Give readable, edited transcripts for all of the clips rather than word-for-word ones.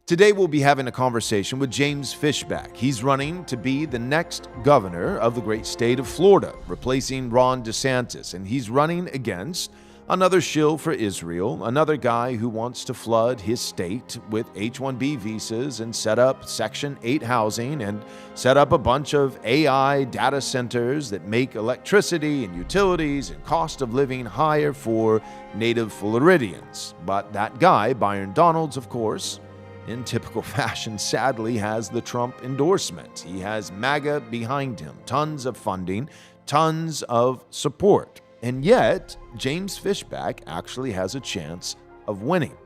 Today we'll be having a conversation with James Fishback. He's running to be the next governor of the great state of Florida, replacing Ron DeSantis. And he's running against another shill for Israel, another guy who wants to flood his state with H-1B visas and set up Section 8 housing and set up a bunch of AI data centers that make electricity and utilities and cost of living higher for native Floridians. But that guy, Byron Donalds, of course, in typical fashion, sadly has the Trump endorsement. He has MAGA behind him, tons of funding, tons of support. And yet, James Fishback actually has a chance of winning.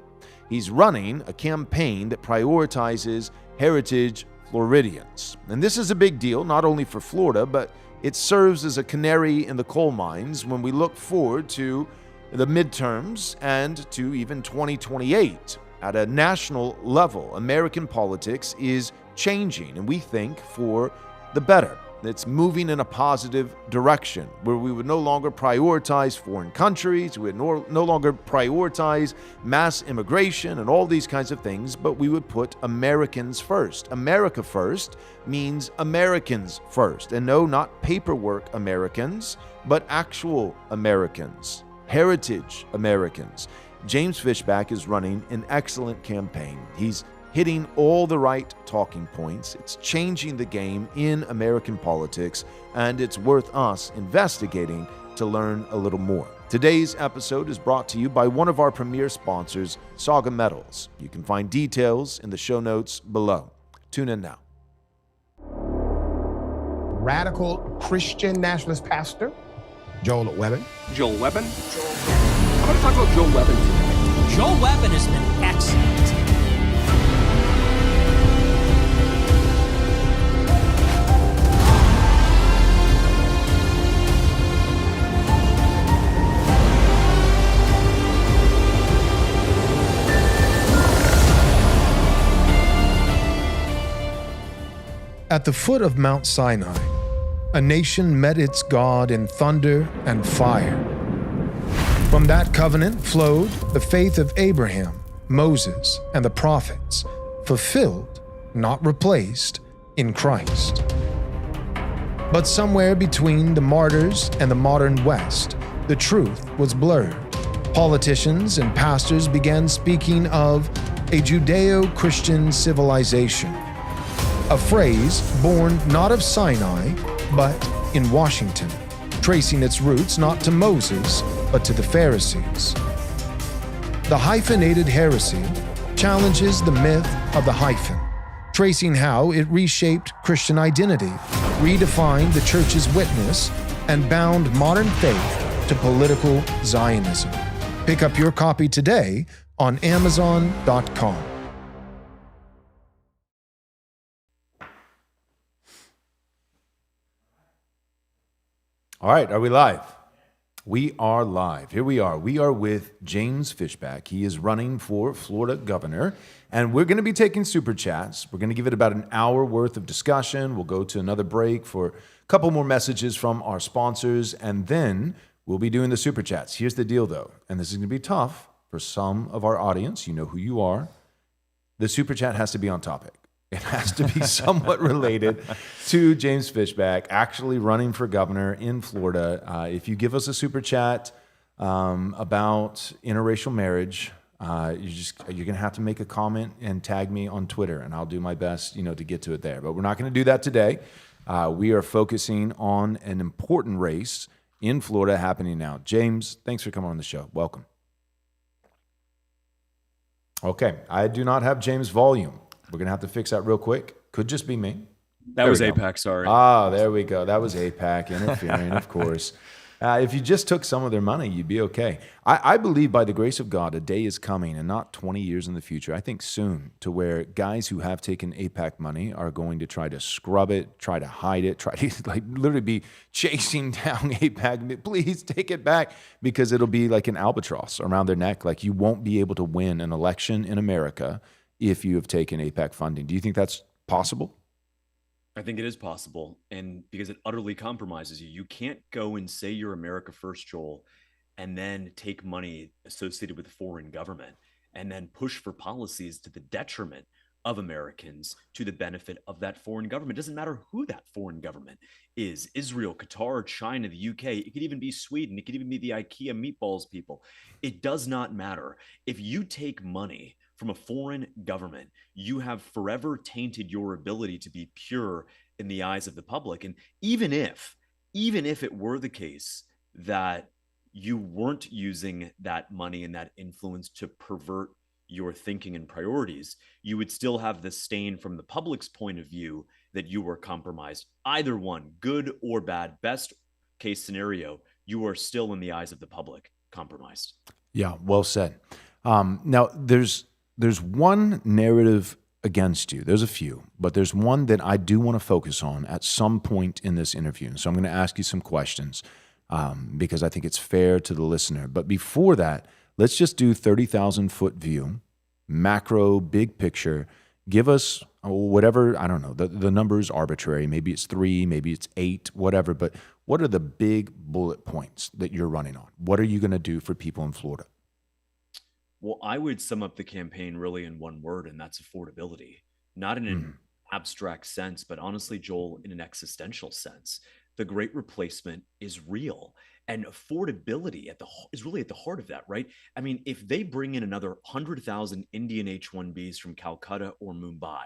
He's running a campaign that prioritizes heritage Floridians. And this is a big deal, not only for Florida, but it serves as a canary in the coal mines when we look forward to the midterms and to even 2028. At a national level, American politics is changing, and we think for the better. It's moving in a positive direction where we would no longer prioritize foreign countries, we would no longer prioritize mass immigration and all these kinds of things, but we would put Americans first. America first means Americans first. And no, not paperwork Americans, but actual Americans, heritage Americans. James Fishback is running an excellent campaign. He's hitting all the right talking points. It's changing the game in American politics, and it's worth us investigating to learn a little more. Today's episode is brought to you by one of our premier sponsors, Saga Metals. You can find details in the show notes below. Tune in now. Radical Christian nationalist pastor, Joel Webbon. Joel Webbon? I'm going to talk about Joel Webbon today. Joel Webbon has been excellent. At the foot of Mount Sinai, a nation met its God in thunder and fire. From that covenant flowed the faith of Abraham, Moses, and the prophets, fulfilled, not replaced, in Christ. But somewhere between the martyrs and the modern West, the truth was blurred. Politicians and pastors began speaking of a Judeo-Christian civilization, a phrase born not of Sinai, but in Washington, tracing its roots not to Moses, but to the Pharisees. The hyphenated heresy challenges the myth of the hyphen, tracing how it reshaped Christian identity, redefined the church's witness, and bound modern faith to political Zionism. Pick up your copy today on Amazon.com. All right, are we live? We are live. Here we are. We are with James Fishback. He is running for Florida governor, and we're going to be taking super chats. We're going to give it about an hour worth of discussion. We'll go to another break for a couple more messages from our sponsors, and then we'll be doing the super chats. Here's the deal, though, and this is going to be tough for some of our audience. You know who you are. The super chat has to be on topic. It has to be somewhat related to James Fishback actually running for governor in Florida. If you give us a super chat about interracial marriage, you're going to have to make a comment and tag me on Twitter, and I'll do my best, to get to it there. But we're not going to do that today. We are focusing on an important race in Florida happening now. James, thanks for coming on the show. Welcome. Okay, I do not have James' volume. We're going to have to fix that real quick. Could just be me. That was APAC, sorry. Ah, there we go. That was APAC interfering, of course. If you just took some of their money, you'd be okay. I believe by the grace of God, a day is coming, and not 20 years in the future, I think soon, to where guys who have taken APAC money are going to try to scrub it, try to hide it, try to literally be chasing down APAC. Please take it back, because it'll be like an albatross around their neck. Like, you won't be able to win an election in America if you have taken APAC funding. Do you think that's possible? I think it is possible, and because it utterly compromises you. You can't go and say you're America first, Joel, and then take money associated with a foreign government and then push for policies to the detriment of Americans to the benefit of that foreign government. It doesn't matter who that foreign government is: Israel, Qatar, China, the UK. It could even be Sweden. It could even be the IKEA meatballs people. It does not matter. If you take money from a foreign government, you have forever tainted your ability to be pure in the eyes of the public. And even if it were the case that you weren't using that money and that influence to pervert your thinking and priorities, you would still have the stain from the public's point of view that you were compromised. Either one, good or bad, best case scenario, you are still in the eyes of the public compromised. Yeah, well said. Now, there's one narrative against you. There's a few, but there's one that I do want to focus on at some point in this interview. So I'm going to ask you some questions because I think it's fair to the listener. But before that, let's just do 30,000-foot view, macro, big picture. Give us whatever, I don't know, the number is arbitrary. Maybe it's 3, maybe it's 8, whatever. But what are the big bullet points that you're running on? What are you going to do for people in Florida? Well, I would sum up the campaign really in one word, and that's affordability. Not in an abstract sense, but honestly, Joel, in an existential sense. The great replacement is real, and affordability is really at the heart of that, right? I mean, if they bring in another 100,000 Indian H-1Bs from Calcutta or Mumbai,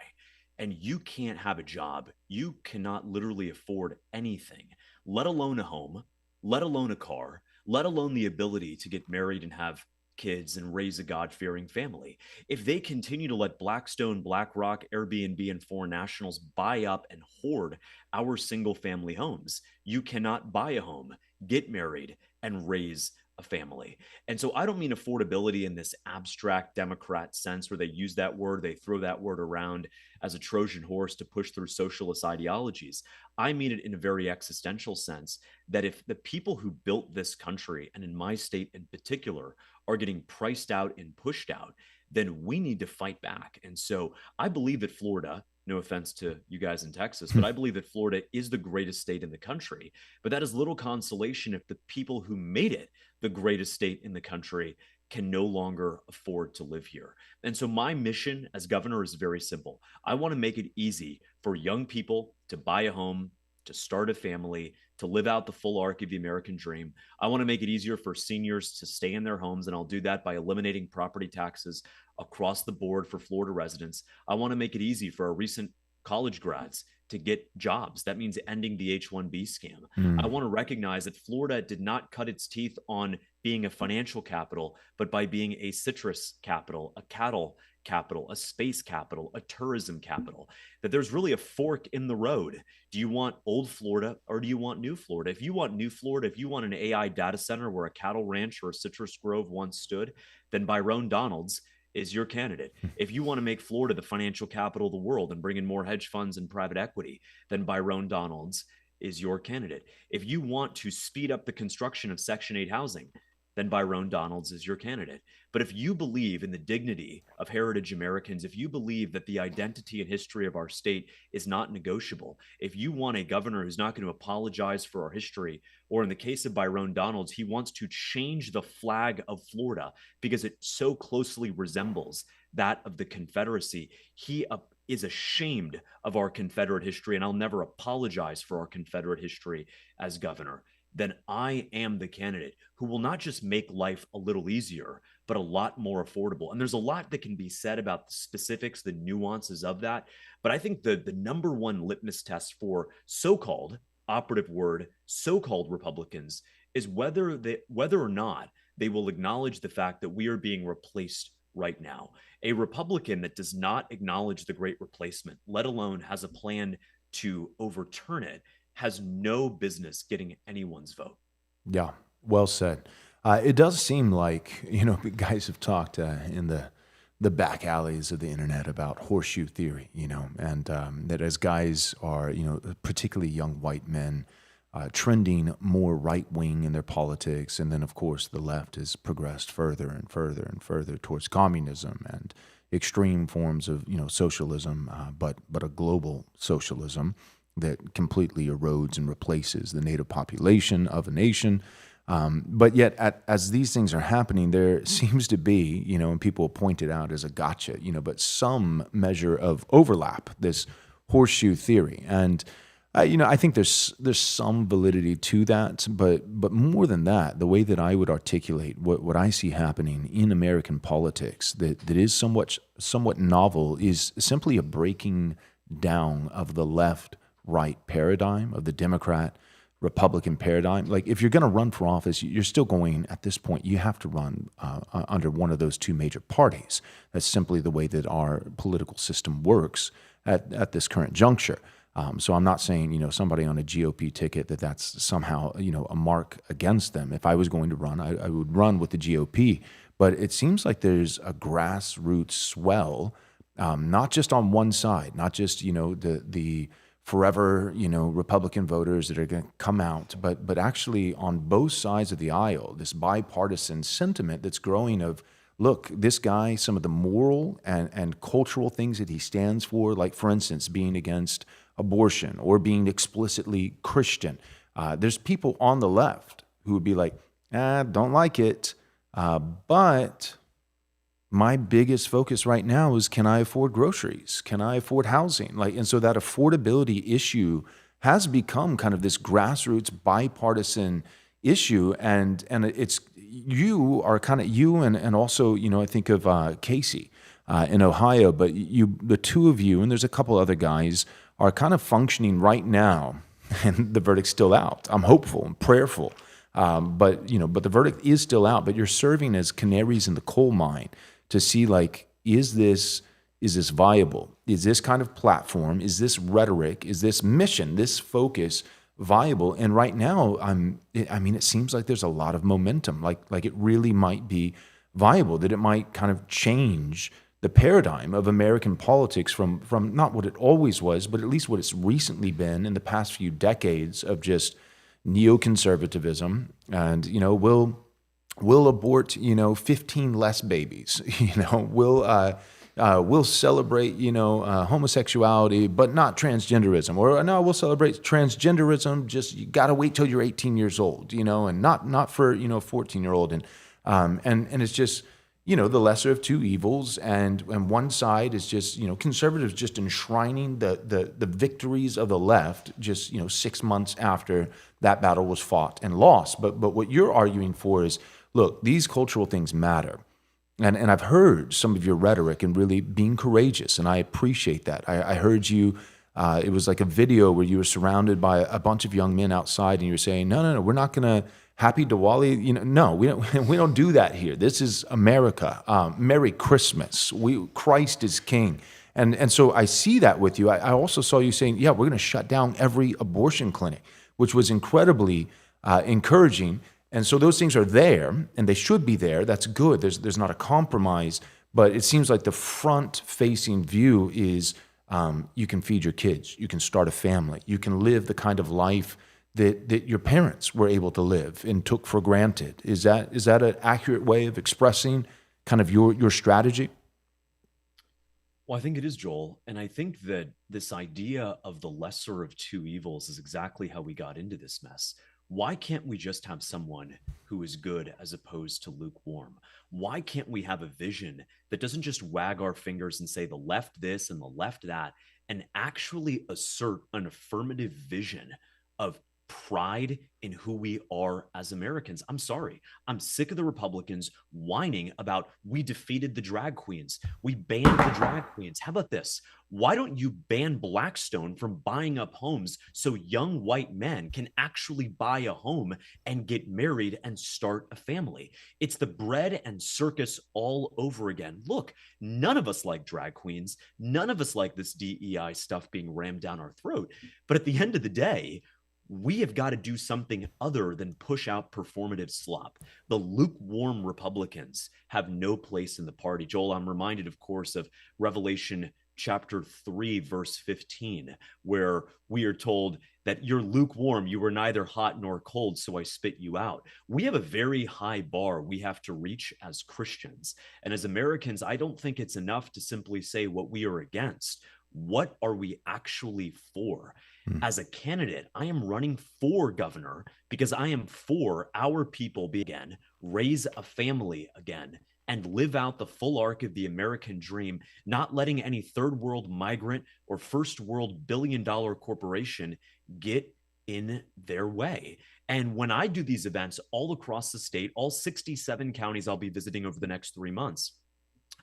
and you can't have a job, you cannot literally afford anything, let alone a home, let alone a car, let alone the ability to get married and have kids and raise a God-fearing family. If they continue to let Blackstone, BlackRock, Airbnb, and foreign nationals buy up and hoard our single-family homes, you cannot buy a home, get married, and raise a family. And so I don't mean affordability in this abstract Democrat sense where they use that word, they throw that word around as a Trojan horse to push through socialist ideologies. I mean it in a very existential sense, that if the people who built this country, and in my state in particular, are getting priced out and pushed out, then we need to fight back. And so I believe that Florida, no offense to you guys in Texas, but I believe that Florida is the greatest state in the country. But that is little consolation if the people who made it the greatest state in the country can no longer afford to live here. And so my mission as governor is very simple. I want to make it easy for young people to buy a home, to start a family, to live out the full arc of the American dream. I want to make it easier for seniors to stay in their homes, and I'll do that by eliminating property taxes across the board for Florida residents. I want to make it easy for our recent college grads to get jobs. That means ending the H-1B scam. I want to recognize that Florida did not cut its teeth on being a financial capital, but by being a citrus capital, a cattle capital, a space capital, a tourism capital, that there's really a fork in the road. Do you want old Florida or do you want new Florida? If you want new Florida, if you want an AI data center where a cattle ranch or a citrus grove once stood, then Byron Donalds is your candidate. If you want to make Florida the financial capital of the world and bring in more hedge funds and private equity, then Byron Donalds is your candidate. If you want to speed up the construction of Section 8 housing, then Byron Donalds is your candidate. But if you believe in the dignity of heritage Americans, if you believe that the identity and history of our state is not negotiable, if you want a governor who's not going to apologize for our history, or in the case of Byron Donalds, he wants to change the flag of Florida because it so closely resembles that of the Confederacy, he is ashamed of our Confederate history, and I'll never apologize for our Confederate history as governor, then I am the candidate who will not just make life a little easier, but a lot more affordable. And there's a lot that can be said about the specifics, the nuances of that. But I think the number one litmus test for so-called, operative word, so-called Republicans is whether or not they will acknowledge the fact that we are being replaced right now. A Republican that does not acknowledge the Great Replacement, let alone has a plan to overturn it, has no business getting anyone's vote. Yeah, well said. It does seem like, guys have talked in the back alleys of the internet about horseshoe theory, and that as guys are, particularly young white men, trending more right-wing in their politics, and then, of course, the left has progressed further and further and further towards communism and extreme forms of, socialism, but a global socialism that completely erodes and replaces the native population of a nation. But yet, as these things are happening, there seems to be, and people point it out as a gotcha, but some measure of overlap, this horseshoe theory. And, I think there's some validity to that. But more than that, the way that I would articulate what I see happening in American politics that is somewhat novel is simply a breaking down of the left-right paradigm of the Democrat Republican paradigm. Like, if you're going to run for office, you're still going, at this point, you have to run under one of those two major parties. That's simply the way that our political system works at this current juncture. So I'm not saying, somebody on a GOP ticket that's somehow, a mark against them. If I was going to run, I would run with the GOP. But it seems like there's a grassroots swell, not just on one side, not just, the forever, Republican voters that are going to come out, but actually on both sides of the aisle, this bipartisan sentiment that's growing of, look, this guy, some of the moral and cultural things that he stands for, like, for instance, being against abortion or being explicitly Christian. There's people on the left who would be like, don't like it, but my biggest focus right now is, can I afford groceries? Can I afford housing? And so that affordability issue has become kind of this grassroots bipartisan issue. And it's, you and also, I think of Casey in Ohio, but the two of you, and there's a couple other guys, are kind of functioning right now, and the verdict's still out. I'm hopeful and prayerful. But the verdict is still out, but you're serving as canaries in the coal mine to see, like, is this viable? Is this kind of platform? Is this rhetoric? Is this mission, this focus viable? And right now, it seems like there's a lot of momentum, like it really might be viable, that it might kind of change the paradigm of American politics from not what it always was, but at least what it's recently been in the past few decades of just neoconservatism and, we'll abort, 15 less babies, we'll celebrate, homosexuality, but not transgenderism, or no, we'll celebrate transgenderism, just you got to wait till you're 18 years old, and not for, a 14-year-old. And it's just, the lesser of two evils, and one side is just, conservatives just enshrining the victories of the left just, 6 months after that battle was fought and lost. But what you're arguing for is, look, these cultural things matter. And I've heard some of your rhetoric and really being courageous, and I appreciate that. I heard you, it was like a video where you were surrounded by a bunch of young men outside, and you were saying, no, we're not going to Happy Diwali, no, we don't do that here. This is America. Merry Christmas. Christ is King. And so I see that with you. I also saw you saying, yeah, we're going to shut down every abortion clinic, which was incredibly encouraging. And so those things are there, and they should be there. That's good. There's not a compromise. But it seems like the front-facing view is you can feed your kids, you can start a family, you can live the kind of life that your parents were able to live and took for granted. Is that an accurate way of expressing kind of your strategy? Well, I think it is, Joel. And I think that this idea of the lesser of two evils is exactly how we got into this mess. Why can't we just have someone who is good as opposed to lukewarm? Why can't we have a vision that doesn't just wag our fingers and say the left this and the left that, and actually assert an affirmative vision of pride in who we are as Americans? I'm sorry. I'm sick of the Republicans whining about, we defeated the drag queens, we banned the drag queens. How about this? Why don't you ban Blackstone from buying up homes so young white men can actually buy a home and get married and start a family? It's the bread and circus all over again. Look, none of us like drag queens. None of us like this DEI stuff being rammed down our throat. But at the end of the day, we have got to do something other than push out performative slop. The lukewarm Republicans have no place in the party. Joel, I'm reminded, of course, of Revelation chapter 3, verse 15, where we are told that you're lukewarm, you were neither hot nor cold, so I spit you out. We have a very high bar we have to reach as Christians. And as Americans, I don't think it's enough to simply say what we are against. What are we actually for? Mm. As a candidate, I am running for governor because I am for our people again, raise a family again, and live out the full arc of the American dream, not letting any third world migrant or first world billion-dollar corporation get in their way. And when I do these events all across the state, all 67 counties I'll be visiting over the next 3 months,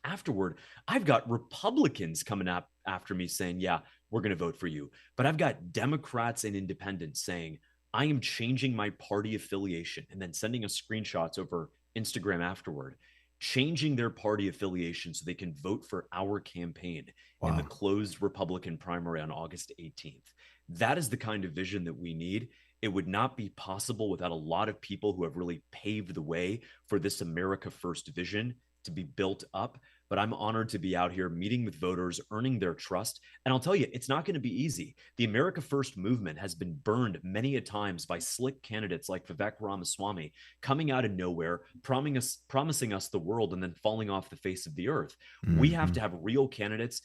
afterward, I've got Republicans coming up after me saying, yeah, we're going to vote for you. But I've got Democrats and independents saying, I am changing my party affiliation, and then sending us screenshots over Instagram afterward, changing their party affiliation so they can vote for our campaign in the closed Republican primary on August 18th. That is the kind of vision that we need. It would not be possible without a lot of people who have really paved the way for this America First vision to be built up. But I'm honored to be out here meeting with voters, earning their trust. And I'll tell you, it's not going to be easy. The America First movement has been burned many a times by slick candidates like Vivek Ramaswamy coming out of nowhere, promising us the world and then falling off the face of the earth. Mm-hmm. We have to have real candidates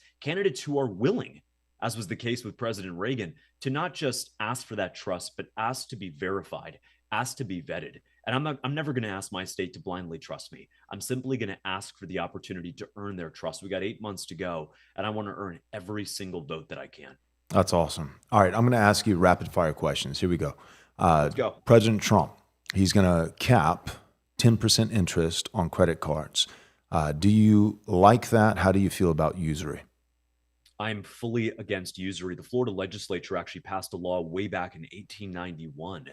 who are willing, as was the case with President Reagan, to not just ask for that trust, but ask to be verified, ask to be vetted. And I'm never going to ask my state to blindly trust me. I'm simply going to ask for the opportunity to earn their trust. We got 8 months to go, and I want to earn every single vote that I can. That's awesome. All right, I'm going to ask you rapid fire questions. Here we go. Let's go. President Trump, he's going to cap 10% interest on credit cards. Do you like that? How do you feel about usury? I'm fully against usury. The Florida legislature actually passed a law way back in 1891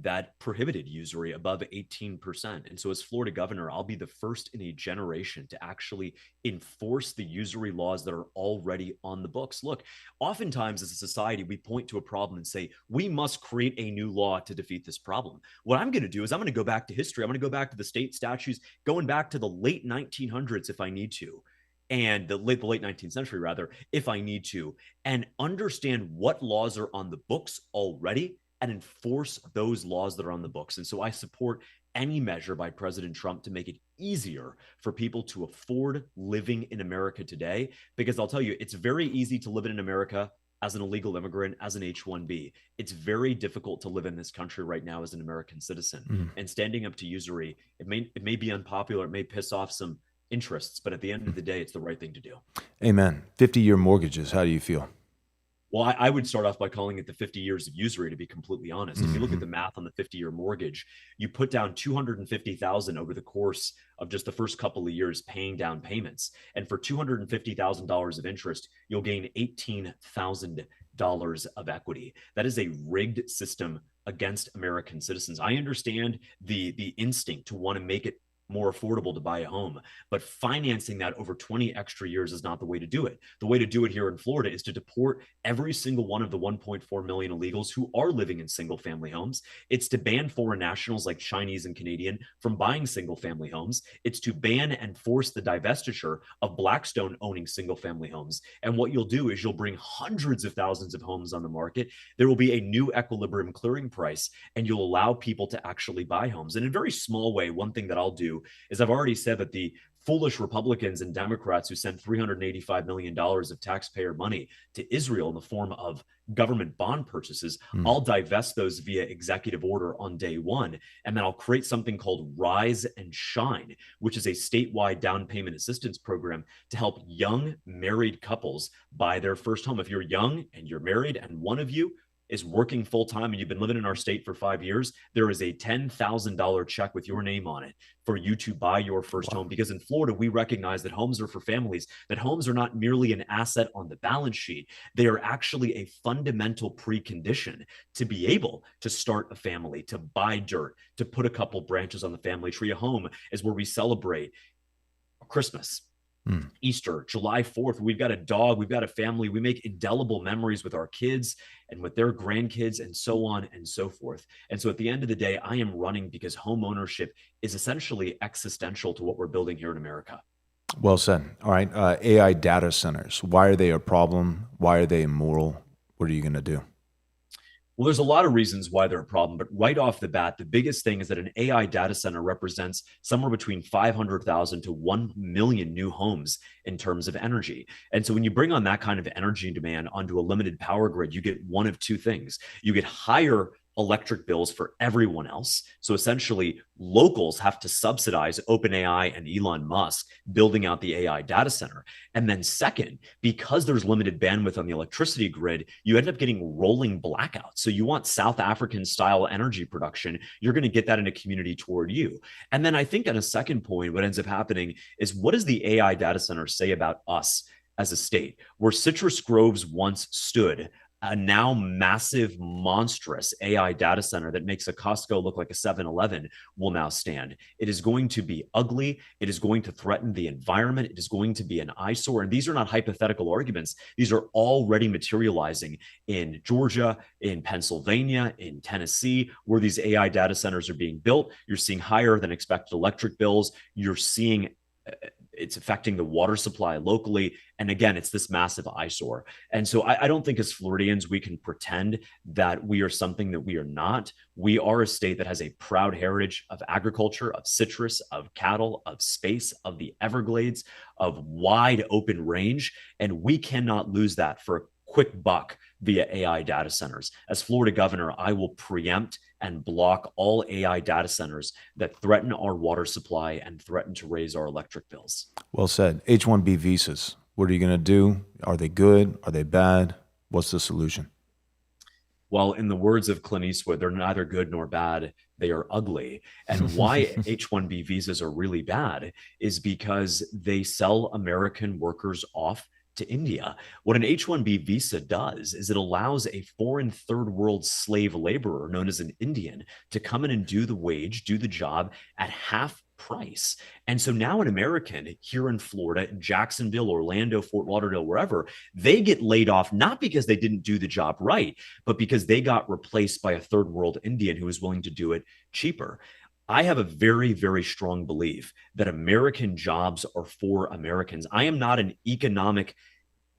that prohibited usury above 18%. And so as Florida governor, I'll be the first in a generation to actually enforce the usury laws that are already on the books. Look, oftentimes as a society, we point to a problem and say, we must create a new law to defeat this problem. What I'm going to do is I'm going to go back to history. I'm going to go back to the state statutes, going back to the late 1900s if I need to, and the late 19th century rather, if I need to, and understand what laws are on the books already and enforce those laws that are on the books. And so I support any measure by President Trump to make it easier for people to afford living in America today, because I'll tell you, it's very easy to live in America as an illegal immigrant, as an H-1B. It's very difficult to live in this country right now as an American citizen. And standing up to usury, it may be unpopular, it may piss off some interests, but at the end of the day, it's the right thing to do. Amen. 50-year mortgages, how do you feel? Well, I would start off by calling it the 50 years of usury, to be completely honest. If you look at the math on the 50-year mortgage, you put down $250,000 over the course of just the first couple of years paying down payments. And for $250,000 of interest, you'll gain $18,000 of equity. That is a rigged system against American citizens. I understand the instinct to want to make it more affordable to buy a home, but financing that over 20 extra years is not the way to do it. The way to do it here in Florida is to deport every single one of the 1.4 million illegals who are living in single family homes. It's to ban foreign nationals like Chinese and Canadian from buying single family homes. It's to ban and force the divestiture of Blackstone owning single family homes. And what you'll do is you'll bring hundreds of thousands of homes on the market. There will be a new equilibrium clearing price, and you'll allow people to actually buy homes. In a very small way, one thing that I'll do is I've already said that the foolish Republicans and Democrats who sent $385 million of taxpayer money to Israel in the form of government bond purchases, I'll divest those via executive order on day one. And then I'll create something called Rise and Shine, which is a statewide down payment assistance program to help young married couples buy their first home. If you're young and you're married and one of you is working full-time and you've been living in our state for 5 years, there is a $10,000 check with your name on it for you to buy your first home. Because in Florida, we recognize that homes are for families, that homes are not merely an asset on the balance sheet. They are actually a fundamental precondition to be able to start a family, to buy dirt, to put a couple branches on the family tree. A home is where we celebrate Christmas, Easter, July 4th. We've got a dog, we've got a family, we make indelible memories with our kids and with their grandkids and so on and so forth. And so at the end of the day, I am running because home ownership is essentially existential to what we're building here in America. Well said. All right. AI data centers, why are they a problem? Why are they immoral? What are you going to do? Well, there's a lot of reasons why they're a problem, but right off the bat, the biggest thing is that an AI data center represents somewhere between 500,000 to 1 million new homes in terms of energy. And so when you bring on that kind of energy demand onto a limited power grid, you get one of two things. You get higher electric bills for everyone else. So essentially, locals have to subsidize OpenAI and Elon Musk building out the AI data center. And then second, because there's limited bandwidth on the electricity grid, you end up getting rolling blackouts. So you want South African style energy production, you're going to get that in a community toward you. And then I think on a second point, what ends up happening is, what does the AI data center say about us as a state? Where Citrus Groves once stood, a now massive, monstrous AI data center that makes a Costco look like a 7-Eleven will now stand. It is going to be ugly. It is going to threaten the environment. It is going to be an eyesore. And these are not hypothetical arguments. These are already materializing in Georgia, in Pennsylvania, in Tennessee, where these AI data centers are being built. You're seeing higher than expected electric bills. You're seeing it's affecting the water supply locally. And again, it's this massive eyesore. And so I don't think as Floridians, we can pretend that we are something that we are not. We are a state that has a proud heritage of agriculture, of citrus, of cattle, of space, of the Everglades, of wide open range. And we cannot lose that for a quick buck via AI data centers. As Florida governor, I will preempt and block all AI data centers that threaten our water supply and threaten to raise our electric bills. Well said. H-1B visas. What are you going to do? Are they good? Are they bad? What's the solution? Well, in the words of Clint Eastwood, they're neither good nor bad. They are ugly. And why H-1B visas are really bad is because they sell American workers off to India. What an H-1B visa does is it allows a foreign third world slave laborer known as an Indian to come in and do the job at half price. And so now an American here in Florida, Jacksonville, Orlando, Fort Lauderdale, wherever, they get laid off, not because they didn't do the job right, but because they got replaced by a third world Indian who was willing to do it cheaper. I have a very, very strong belief that American jobs are for Americans. I am not an economic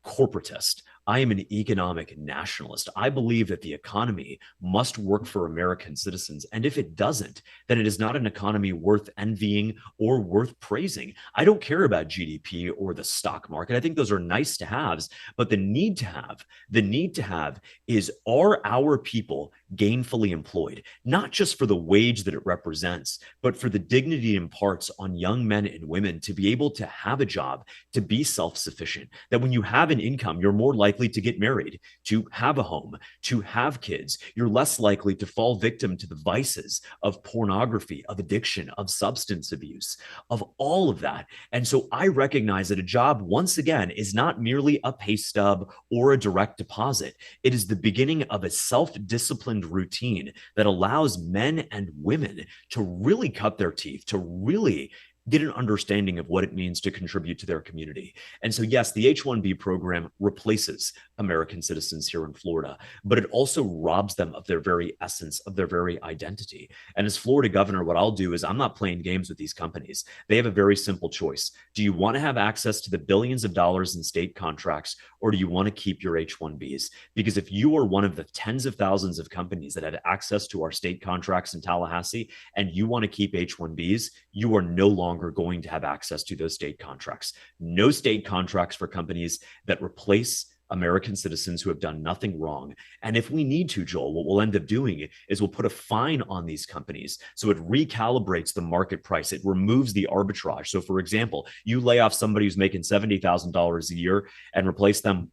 corporatist. I am an economic nationalist. I believe that the economy must work for American citizens. And if it doesn't, then it is not an economy worth envying or worth praising. I don't care about GDP or the stock market. I think those are nice to haves, but the need to have is, are our people gainfully employed, not just for the wage that it represents, but for the dignity it imparts on young men and women to be able to have a job, to be self-sufficient, that when you have an income, you're more likely to get married, to have a home, to have kids. You're less likely to fall victim to the vices of pornography, of addiction, of substance abuse, of all of that. And so I recognize that a job, once again, is not merely a pay stub or a direct deposit. It is the beginning of a self-disciplined routine that allows men and women to really cut their teeth, to really get an understanding of what it means to contribute to their community. And so, yes, the H-1B program replaces American citizens here in Florida, but it also robs them of their very essence, of their very identity. And as Florida governor, what I'll do is, I'm not playing games with these companies. They have a very simple choice. Do you want to have access to the billions of dollars in state contracts, or do you want to keep your H-1Bs? Because if you are one of the tens of thousands of companies that have access to our state contracts in Tallahassee, and you want to keep H-1Bs, you are no longer going to have access to those state contracts. No state contracts for companies that replace American citizens who have done nothing wrong. And if we need to, Joel, what we'll end up doing is we'll put a fine on these companies so it recalibrates the market price. It removes the arbitrage. So for example, you lay off somebody who's making $70,000 a year and replace them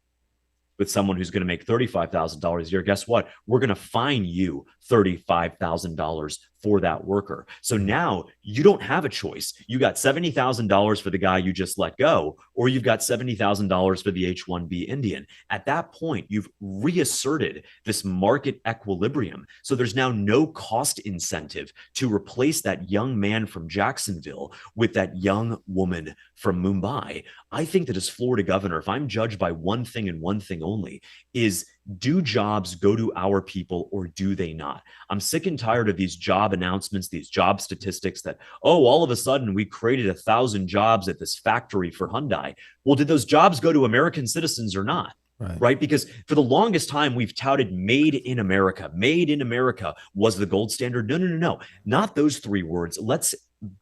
with someone who's going to make $35,000 a year. Guess what? We're going to fine you $35,000 for that worker. So now you don't have a choice. You got $70,000 for the guy you just let go, or you've got $70,000 for the H-1B Indian. At that point, you've reasserted this market equilibrium. So there's now no cost incentive to replace that young man from Jacksonville with that young woman from Mumbai. I think that as Florida governor, if I'm judged by one thing and one thing only, is, do jobs go to our people or do they not? I'm sick and tired of these job announcements, these job statistics that, oh, all of a sudden we created 1,000 jobs at this factory for Hyundai. Well, did those jobs go to American citizens or not? right? Because for the longest time, we've touted made in America. Made in America was the gold standard. No. Not those 3 words. Let's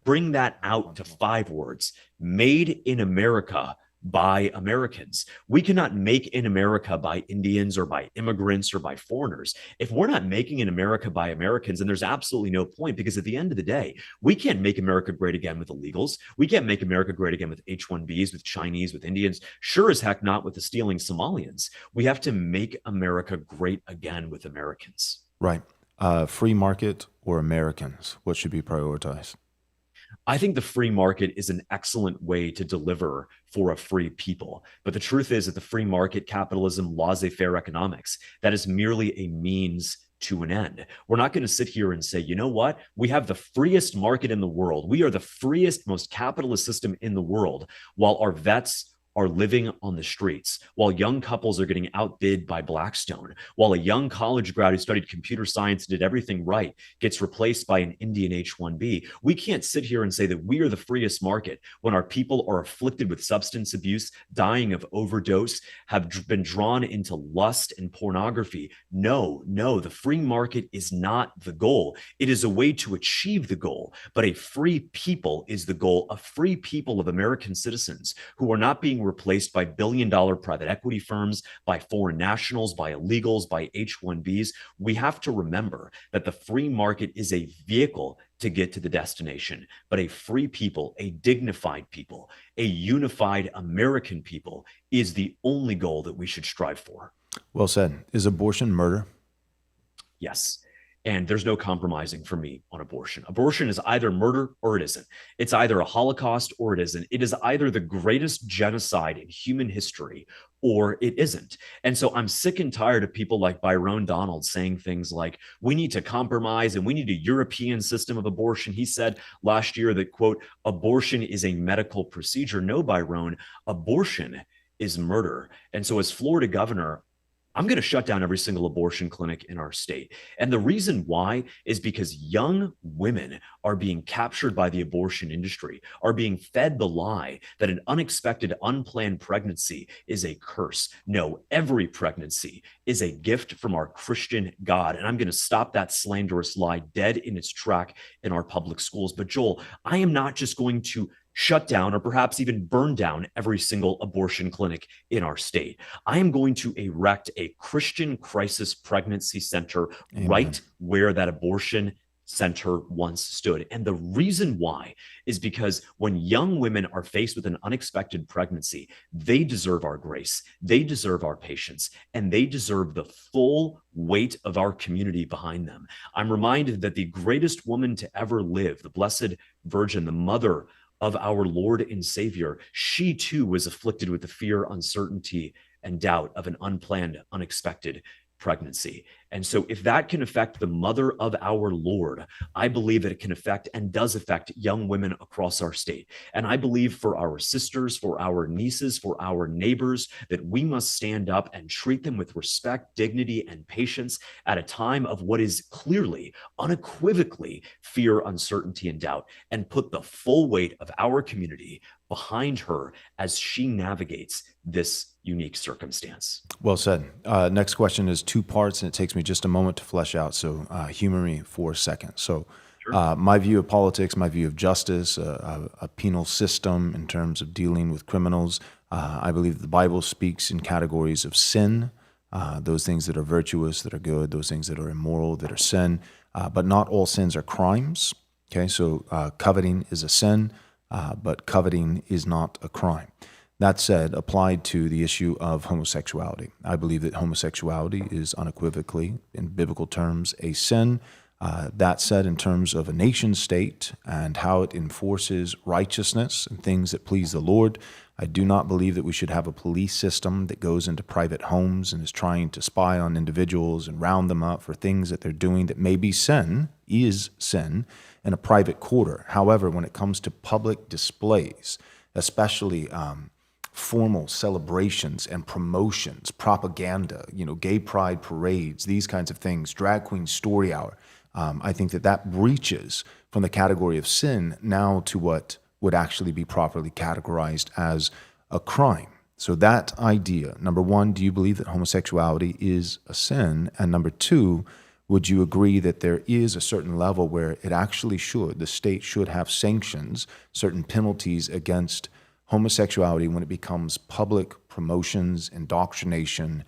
bring that out to 5 words. Made in America by Americans. We cannot make in America by Indians or by immigrants or by foreigners. If we're not making in America by Americans, then there's absolutely no point, because at the end of the day, we can't make America great again with illegals. We can't make America great again with H-1Bs, with Chinese, with Indians. Sure as heck not with the stealing Somalians. We have to make America great again with Americans. Right. Free market or Americans? What should be prioritized? I think the free market is an excellent way to deliver for a free people. But the truth is that the free market, capitalism, laissez-faire economics, that is merely a means to an end. We're not going to sit here and say, you know what? We have the freest market in the world. We are the freest, most capitalist system in the world, while our vets are living on the streets, while young couples are getting outbid by Blackstone, while a young college grad who studied computer science and did everything right gets replaced by an Indian H-1B. We can't sit here and say that we are the freest market when our people are afflicted with substance abuse, dying of overdose, have been drawn into lust and pornography. No, the free market is not the goal. It is a way to achieve the goal, but a free people is the goal. A free people of American citizens who are not being replaced by billion-dollar private equity firms, by foreign nationals, by illegals, by H-1Bs. We have to remember that the free market is a vehicle to get to the destination, but a free people, a dignified people, a unified American people is the only goal that we should strive for. Well said. Is abortion murder? Yes. And there's no compromising for me on abortion. Abortion is either murder or it isn't. It's either a Holocaust or it isn't. It is either the greatest genocide in human history or it isn't. And so I'm sick and tired of people like Byron Donald saying things like, we need to compromise and we need a European system of abortion. He said last year that, quote, abortion is a medical procedure. No, Byron, abortion is murder. And so as Florida governor, I'm going to shut down every single abortion clinic in our state. And the reason why is because young women are being captured by the abortion industry, are being fed the lie that an unexpected, unplanned pregnancy is a curse. No, every pregnancy is a gift from our Christian God. And I'm going to stop that slanderous lie dead in its track in our public schools. But Joel, I am not just going to shut down or perhaps even burn down every single abortion clinic in our state. I am going to erect a Christian crisis pregnancy center right where that abortion center once stood. And the reason why is because when young women are faced with an unexpected pregnancy, they deserve our grace, they deserve our patience, and they deserve the full weight of our community behind them. I'm reminded that the greatest woman to ever live, the Blessed Virgin, the mother of our Lord and Savior, she too was afflicted with the fear, uncertainty, and doubt of an unplanned, unexpected pregnancy. And so if that can affect the mother of our Lord, I believe that it can affect and does affect young women across our state. And I believe for our sisters, for our nieces, for our neighbors, that we must stand up and treat them with respect, dignity, and patience at a time of what is clearly, unequivocally fear, uncertainty, and doubt, and put the full weight of our community behind her as she navigates this unique circumstance. Well said. Next question is 2 parts, and it takes me just a moment to flesh out. So humor me for a second. So my view of politics, my view of justice, a penal system in terms of dealing with criminals. I believe the Bible speaks in categories of sin, those things that are virtuous, that are good, those things that are immoral, that are sin. But not all sins are crimes. Okay, so coveting is a sin, but coveting is not a crime. That said, applied to the issue of homosexuality, I believe that homosexuality is unequivocally, in biblical terms, a sin. That said, in terms of a nation state and how it enforces righteousness and things that please the Lord, I do not believe that we should have a police system that goes into private homes and is trying to spy on individuals and round them up for things that they're doing that may be sin, is sin, in a private quarter. However, when it comes to public displays, especially formal celebrations and promotions, propaganda, gay pride parades, these kinds of things, drag queen story hour, I think that breaches from the category of sin now to what would actually be properly categorized as a crime. So that idea, number one, do you believe that homosexuality is a sin? And number two, would you agree that there is a certain level where it actually should, the state should have sanctions, certain penalties against homosexuality when it becomes public promotions, indoctrination?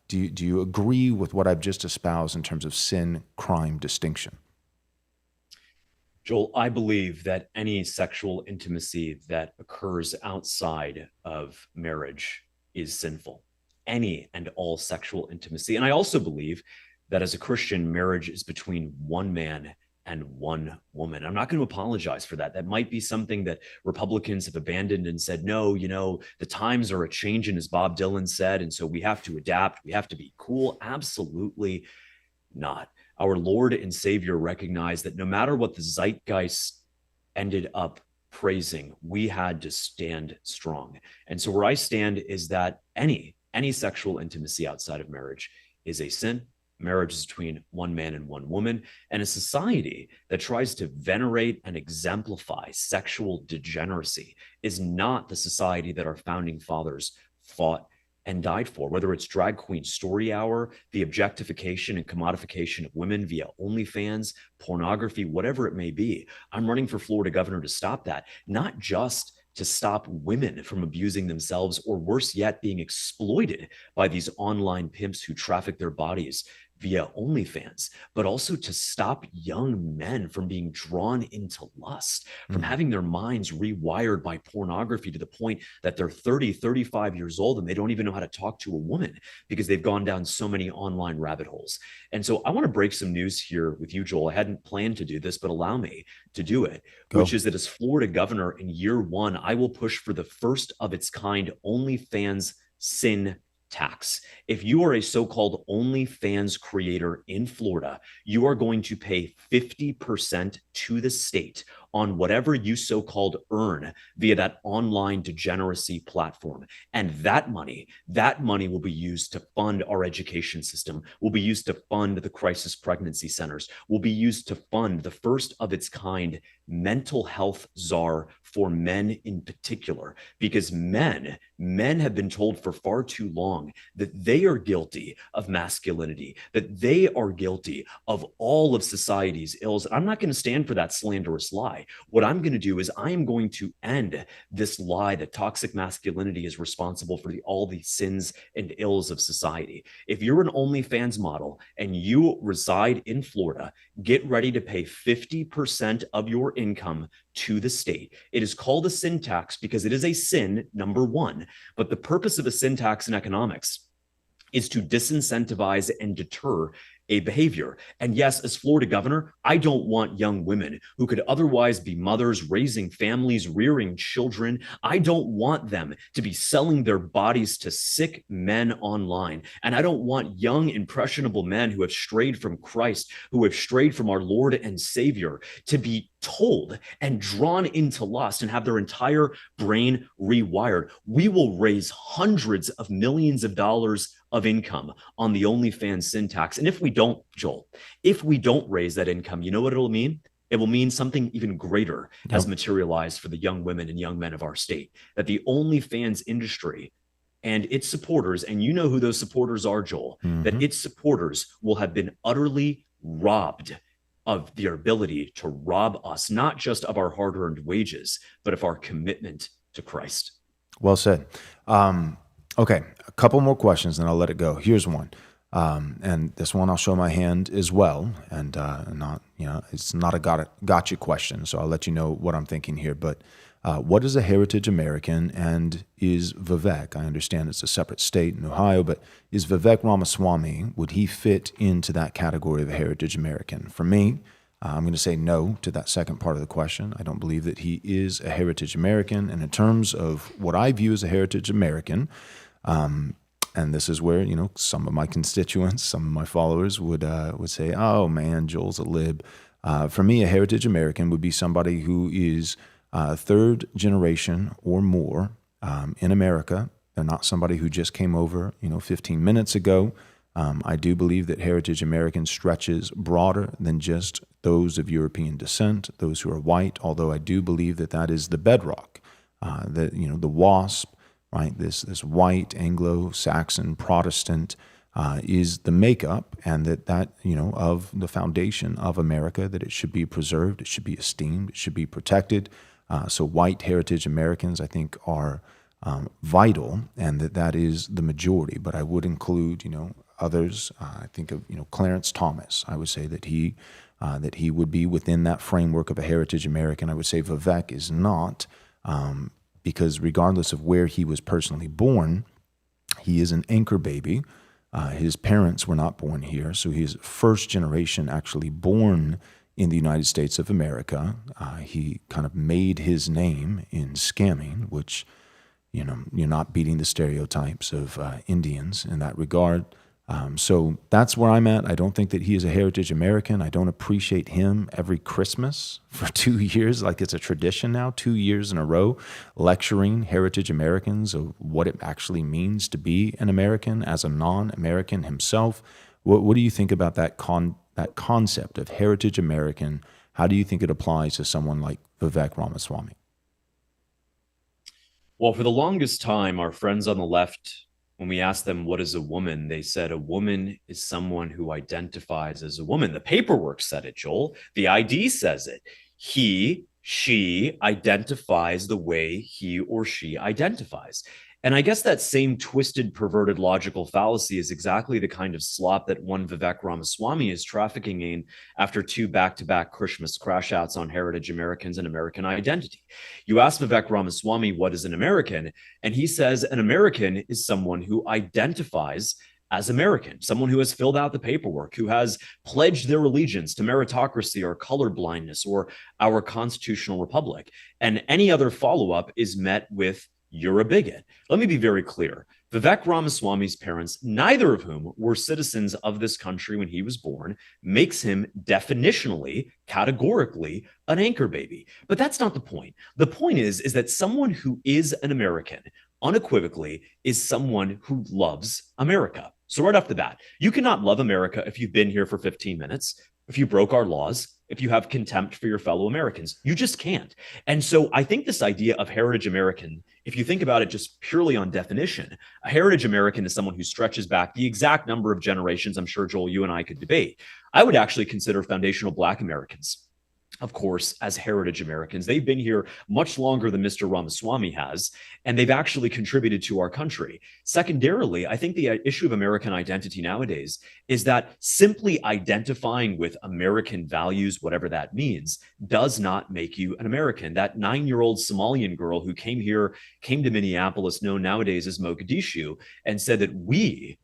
Do you agree with what I've just espoused in terms of sin-crime distinction? Joel, I believe that any sexual intimacy that occurs outside of marriage is sinful. Any and all sexual intimacy. And I also believe that as a Christian, marriage is between one man and one woman. I'm not going to apologize for that. That might be something that Republicans have abandoned and said, no, the times are a changing, as Bob Dylan said, and so we have to adapt. We have to be cool. Absolutely not. Our Lord and Savior recognized that no matter what the zeitgeist ended up praising, we had to stand strong. And so where I stand is that any sexual intimacy outside of marriage is a sin. Marriage is between one man and one woman, and a society that tries to venerate and exemplify sexual degeneracy is not the society that our founding fathers fought and died for. Whether it's drag queen story hour, the objectification and commodification of women via OnlyFans, pornography, whatever it may be, I'm running for Florida governor to stop that, not just to stop women from abusing themselves, or worse yet, being exploited by these online pimps who traffic their bodies via OnlyFans, but also to stop young men from being drawn into lust, from having their minds rewired by pornography to the point that they're 30, 35 years old and they don't even know how to talk to a woman because they've gone down so many online rabbit holes. And so I want to break some news here with you, Joel. I hadn't planned to do this, but allow me to do it, which is that as Florida governor in year one, I will push for the first of its kind OnlyFans sin tax. If you are a so-called OnlyFans creator in Florida, you are going to pay 50% to the state on whatever you so-called earn via that online degeneracy platform. And that money will be used to fund our education system, will be used to fund the crisis pregnancy centers, will be used to fund the first of its kind mental health czar for men in particular, because men have been told for far too long that they are guilty of masculinity, that they are guilty of all of society's ills. I'm not going to stand for that slanderous lie. What I'm going to do is I am going to end this lie that toxic masculinity is responsible for all the sins and ills of society. If you're an OnlyFans model and you reside in Florida, get ready to pay 50% of your income to the state. It is called a sin tax because it is a sin, number one. But the purpose of a sin tax in economics is to disincentivize and deter a behavior. And yes, as Florida governor, I don't want young women who could otherwise be mothers, raising families, rearing children. I don't want them to be selling their bodies to sick men online. And I don't want young, impressionable men who have strayed from Christ, who have strayed from our Lord and Savior, to be told and drawn into lust and have their entire brain rewired. We will raise hundreds of millions of dollars of income on the OnlyFans sin tax. And if we don't, Joel, if we don't raise that income, you know what it'll mean? It will mean something even greater has materialized for the young women and young men of our state, that the OnlyFans industry and its supporters, and you know who those supporters are, Joel, that its supporters will have been utterly robbed of their ability to rob us, not just of our hard-earned wages, but of our commitment to Christ. Well said. Okay, a couple more questions, and I'll let it go. Here's one, and this one I'll show my hand as well, and not, it's not a gotcha question, so I'll let you know what I'm thinking here. But what is a heritage American, and is Vivek? I understand it's a separate state in Ohio, but is Vivek Ramaswamy, would he fit into that category of a heritage American? For me, I'm going to say no to that second part of the question. I don't believe that he is a heritage American. And in terms of what I view as a heritage American, and this is where, some of my constituents, some of my followers would say, oh man, Joel's a lib. For me, a heritage American would be somebody who is third generation or more in America. They're not somebody who just came over, 15 minutes ago. I do believe that heritage American stretches broader than just those of European descent, those who are white, although I do believe that that is the bedrock, the WASP, right? This white Anglo-Saxon Protestant is the makeup, and that of the foundation of America, that it should be preserved, it should be esteemed, it should be protected. So white heritage Americans, I think, are vital, and that is the majority. But I would include, others. I think of, Clarence Thomas. I would say that he would be within that framework of a heritage American. I would say Vivek is not, because regardless of where he was personally born, he is an anchor baby. His parents were not born here, so he is first generation actually born in the United States of America. He kind of made his name in scamming, which, you're not beating the stereotypes of Indians in that regard. So that's where I'm at. I don't think that he is a heritage American. I don't appreciate him every Christmas for 2 years, like it's a tradition now, 2 years in a row, lecturing heritage Americans of what it actually means to be an American as a non-American himself. What do you think about that concept of heritage American? How do you think it applies to someone like Vivek Ramaswamy? Well, for the longest time, our friends on the left, when we asked them, what is a woman? They said a woman is someone who identifies as a woman. The paperwork said it, Joel. The ID says it. He, she identifies the way he or she identifies. And I guess that same twisted, perverted logical fallacy is exactly the kind of slop that one Vivek Ramaswamy is trafficking in after 2 back-to-back Christmas crash outs on heritage Americans and American identity. You ask Vivek Ramaswamy, what is an American? And he says an American is someone who identifies as American, someone who has filled out the paperwork, who has pledged their allegiance to meritocracy or colorblindness or our constitutional republic. And any other follow-up is met with, you're a bigot. Let me be very clear. Vivek Ramaswamy's parents, neither of whom were citizens of this country when he was born, makes him definitionally, categorically, an anchor baby. But that's not the point. The point is that someone who is an American, unequivocally, is someone who loves America. So right off the bat, you cannot love America if you've been here for 15 minutes, if you broke our laws, if you have contempt for your fellow Americans. You just can't. And so I think this idea of heritage American, if you think about it just purely on definition, a heritage American is someone who stretches back the exact number of generations. I'm sure, Joel, you and I could debate. I would actually consider foundational Black Americans, of course, as heritage Americans. They've been here much longer than Mr. Ramaswamy has, and they've actually contributed to our country. Secondarily, I think the issue of American identity nowadays is that simply identifying with American values, whatever that means, does not make you an American. That 9-year-old Somalian girl who came to Minneapolis, known nowadays as Mogadishu, and said that we,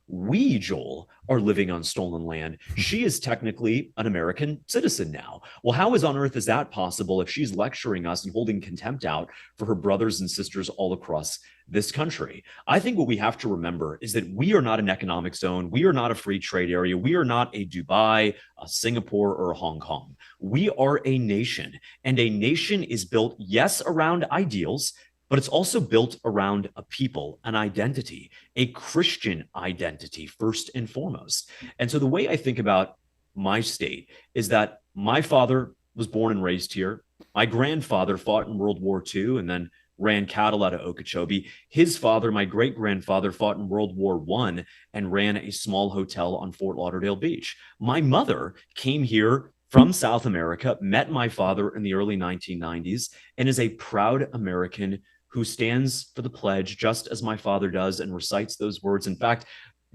Joel, are living on stolen land. She is technically an American citizen now. Well, how on earth is that possible if she's lecturing us and holding contempt out for her brothers and sisters all across this country? I think what we have to remember is that we are not an economic zone. We are not a free trade area. We are not a Dubai, a Singapore, or a Hong Kong. We are a nation, and a nation is built, yes, around ideals, but it's also built around a people, an identity, a Christian identity, first and foremost. And so the way I think about my state is that my father was born and raised here. My grandfather fought in World War II and then ran cattle out of Okeechobee. His father, my great-grandfather, fought in World War I and ran a small hotel on Fort Lauderdale Beach. My mother came here from South America, met my father in the early 1990s, and is a proud American who stands for the pledge just as my father does and recites those words. In fact,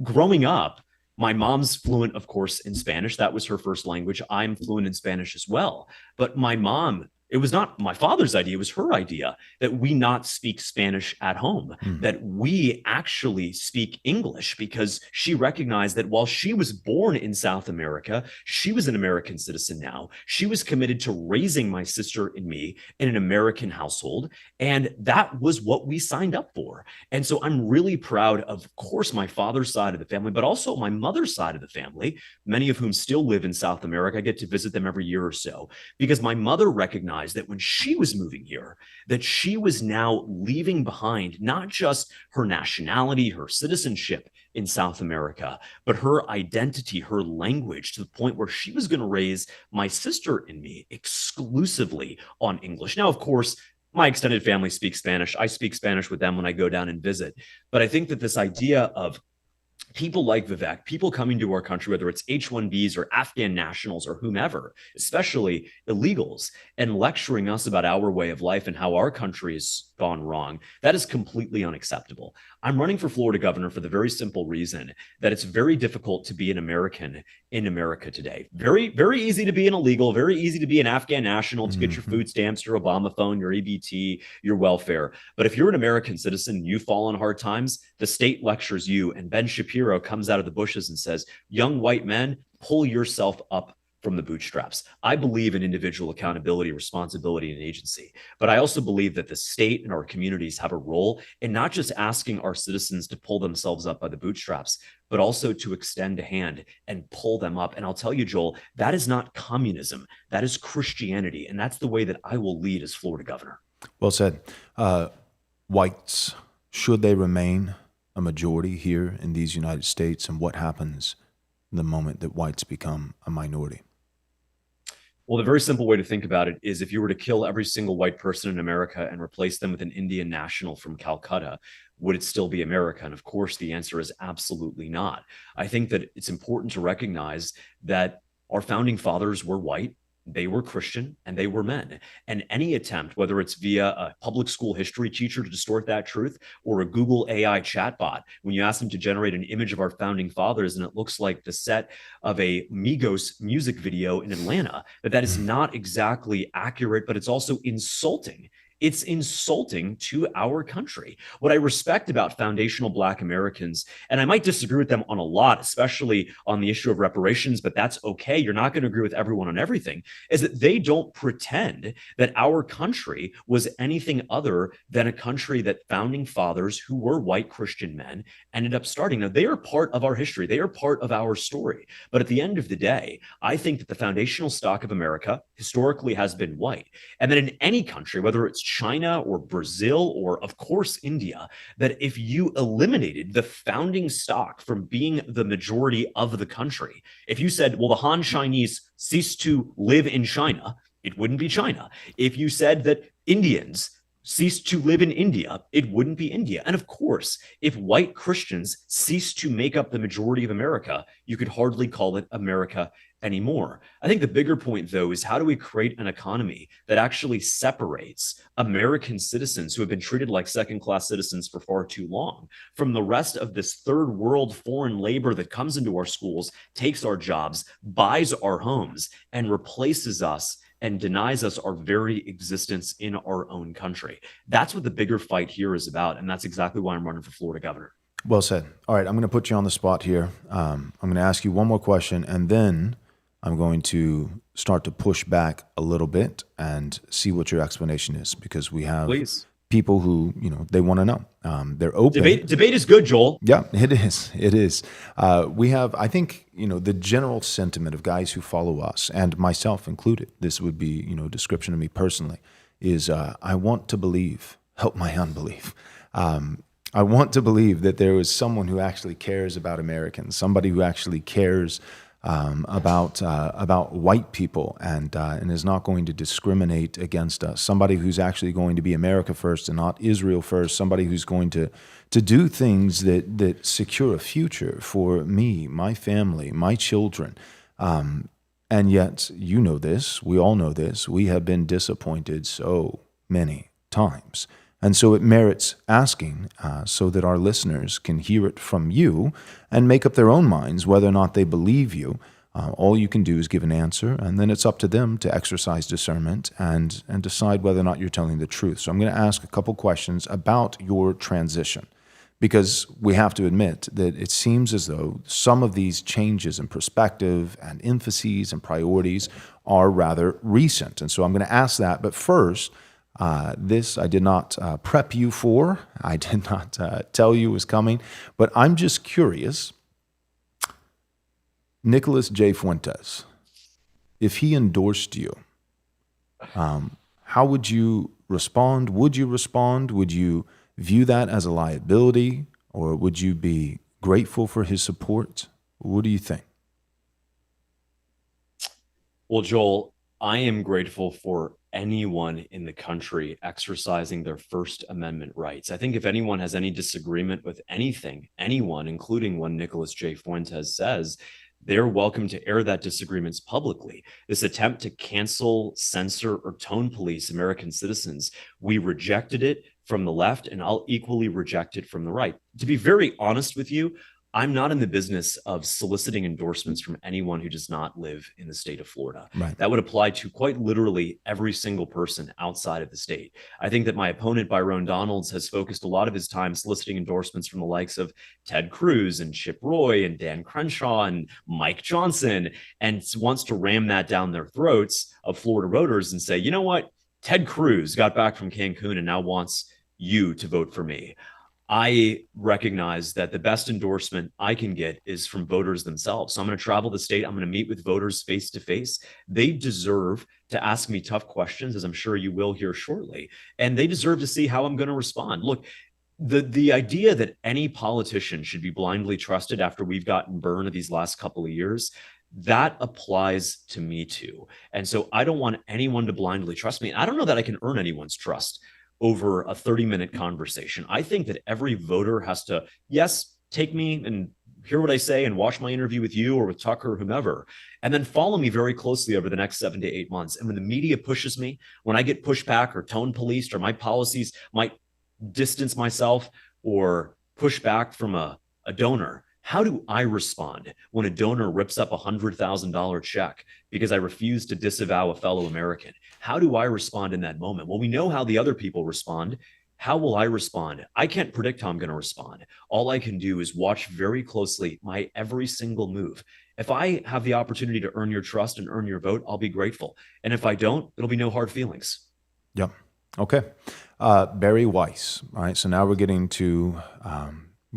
growing up, my mom's fluent, of course, in Spanish. That was her first language. I'm fluent in Spanish as well. But my mom, it was not my father's idea, it was her idea that we not speak Spanish at home, that we actually speak English, because she recognized that while she was born in South America, she was an American citizen now. She was committed to raising my sister and me in an American household, and that was what we signed up for. And so I'm really proud of course, my father's side of the family, but also my mother's side of the family, many of whom still live in South America. I get to visit them every year or so, because my mother recognized that when she was moving here, that she was now leaving behind not just her nationality, her citizenship in South America, but her identity, her language, to the point where she was going to raise my sister and me exclusively on English. Now, of course, my extended family speaks Spanish. I speak Spanish with them when I go down and visit. But I think that this idea of people like Vivek, people coming to our country, whether it's H-1Bs or Afghan nationals or whomever, especially illegals, and lecturing us about our way of life and how our country has gone wrong, that is completely unacceptable. I'm running for Florida governor for the very simple reason that it's very difficult to be an American in America today. Very, very easy to be an illegal, very easy to be an Afghan national, to get your food stamps, your Obama phone, your EBT, your welfare. But if you're an American citizen and you fall on hard times, the state lectures you, and Ben Shapiro comes out of the bushes and says, young white men, pull yourself up from the bootstraps. I believe in individual accountability, responsibility, and agency. But I also believe that the state and our communities have a role in not just asking our citizens to pull themselves up by the bootstraps, but also to extend a hand and pull them up. And I'll tell you, Joel, that is not communism. That is Christianity. And that's the way that I will lead as Florida governor. Well said. Whites, should they remain a majority here in these United States, and what happens the moment that whites become a minority? Well, the very simple way to think about it is if you were to kill every single white person in America and replace them with an Indian national from Calcutta, would it still be America? And of course, the answer is absolutely not. I think that it's important to recognize that our founding fathers were white, they were Christian, and they were men. And any attempt, whether it's via a public school history teacher to distort that truth or a Google AI chatbot, when you ask them to generate an image of our founding fathers and it looks like the set of a Migos music video in Atlanta, that is not exactly accurate, but it's also insulting. It's insulting to our country. What I respect about foundational Black Americans, and I might disagree with them on a lot, especially on the issue of reparations, but that's okay. You're not going to agree with everyone on everything, is that they don't pretend that our country was anything other than a country that founding fathers who were white Christian men ended up starting. Now, they are part of our history. They are part of our story. But at the end of the day, I think that the foundational stock of America historically has been white. And that in any country, whether it's China or Brazil or, of course, India, that if you eliminated the founding stock from being the majority of the country, if you said, well, the Han Chinese ceased to live in China, it wouldn't be China. If you said that Indians ceased to live in India, it wouldn't be India. And of course, if white Christians ceased to make up the majority of America, you could hardly call it America anymore. I think the bigger point, though, is how do we create an economy that actually separates American citizens who have been treated like second-class citizens for far too long from the rest of this third world foreign labor that comes into our schools, takes our jobs, buys our homes, and replaces us and denies us our very existence in our own country. That's what the bigger fight here is about, and that's exactly why I'm running for Florida governor. Well said. All right, I'm going to put you on the spot here. I'm going to ask you one more question, and then I'm going to start to push back a little bit and see what your explanation is, because we have people who, they want to know. They're open. Debate is good, Joel. Yeah, it is. It is. We have, I think, the general sentiment of guys who follow us, and myself included, this would be, description of me personally, is I want to believe, help my unbelief. I want to believe that there is someone who actually cares about Americans, somebody who actually cares about white people and is not going to discriminate against us. Somebody who's actually going to be America first and not Israel first. Somebody who's going to do things that secure a future for me, my family, my children. And yet, you know this, we all know this, we have been disappointed so many times. And so it merits asking so that our listeners can hear it from you and make up their own minds whether or not they believe you. All you can do is give an answer, and then it's up to them to exercise discernment and decide whether or not you're telling the truth. So I'm going to ask a couple questions about your transition, because we have to admit that it seems as though some of these changes in perspective and emphases and priorities are rather recent. And so I'm going to ask that. But first, this I did not prep you for. I did not tell you was coming, but I'm just curious. Nicholas J. Fuentes, if he endorsed you, how would you respond? Would you respond? Would you view that as a liability, or would you be grateful for his support? What do you think? Well, Joel, I am grateful for anyone in the country exercising their First Amendment rights. I think if anyone has any disagreement with anything, anyone, including one Nicholas J. Fuentes says, they're welcome to air that disagreements publicly. This attempt to cancel, censor, or tone police American citizens, we rejected it from the left, and I'll equally reject it from the right. To be very honest with you, I'm not in the business of soliciting endorsements from anyone who does not live in the state of Florida. Right. That would apply to quite literally every single person outside of the state. I think that my opponent, Byron Donalds, has focused a lot of his time soliciting endorsements from the likes of Ted Cruz and Chip Roy and Dan Crenshaw and Mike Johnson, and wants to ram that down their throats of Florida voters and say, you know what? Ted Cruz got back from Cancun and now wants you to vote for me. I recognize that the best endorsement I can get is from voters themselves. So I'm going to travel the state. I'm going to meet with voters face to face. They deserve to ask me tough questions, as I'm sure you will here shortly. And they deserve to see how I'm going to respond. Look, the idea that any politician should be blindly trusted after we've gotten burned these last couple of years, that applies to me too. And so I don't want anyone to blindly trust me. I don't know that I can earn anyone's trust over a 30-minute conversation. I think that every voter has to, yes, take me and hear what I say and watch my interview with you or with Tucker or whomever, and then follow me very closely over the next 7 to 8 months. And when the media pushes me, when I get pushed back or tone policed, or my policies might distance myself or push back from a donor, how do I respond when a donor rips up $100,000 check because I refuse to disavow a fellow American? How do I respond in that moment? Well, we know how the other people respond. How will I respond? I can't predict how I'm going to respond. All I can do is watch very closely my every single move. If I have the opportunity to earn your trust and earn your vote, I'll be grateful. And if I don't, it'll be no hard feelings. Yep. Okay. Barry Weiss. All right. So now we're getting to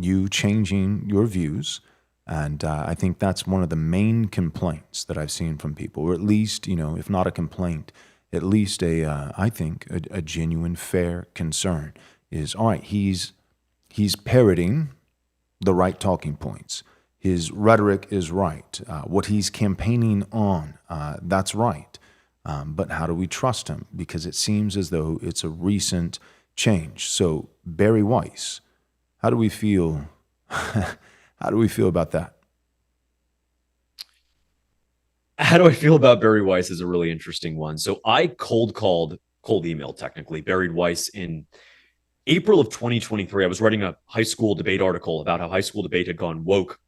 you changing your views. And I think that's one of the main complaints that I've seen from people, or at least, if not a complaint, at least I think a genuine, fair concern is, all right, he's parroting the right talking points. His rhetoric is right. What he's campaigning on, that's right. But how do we trust him? Because it seems as though it's a recent change. So Barry Weiss, how do we feel? How do we feel about that? How do I feel about Barry Weiss is a really interesting one. So I cold emailed technically Barry Weiss in April of 2023. I was writing a high school debate article about how high school debate had gone woke,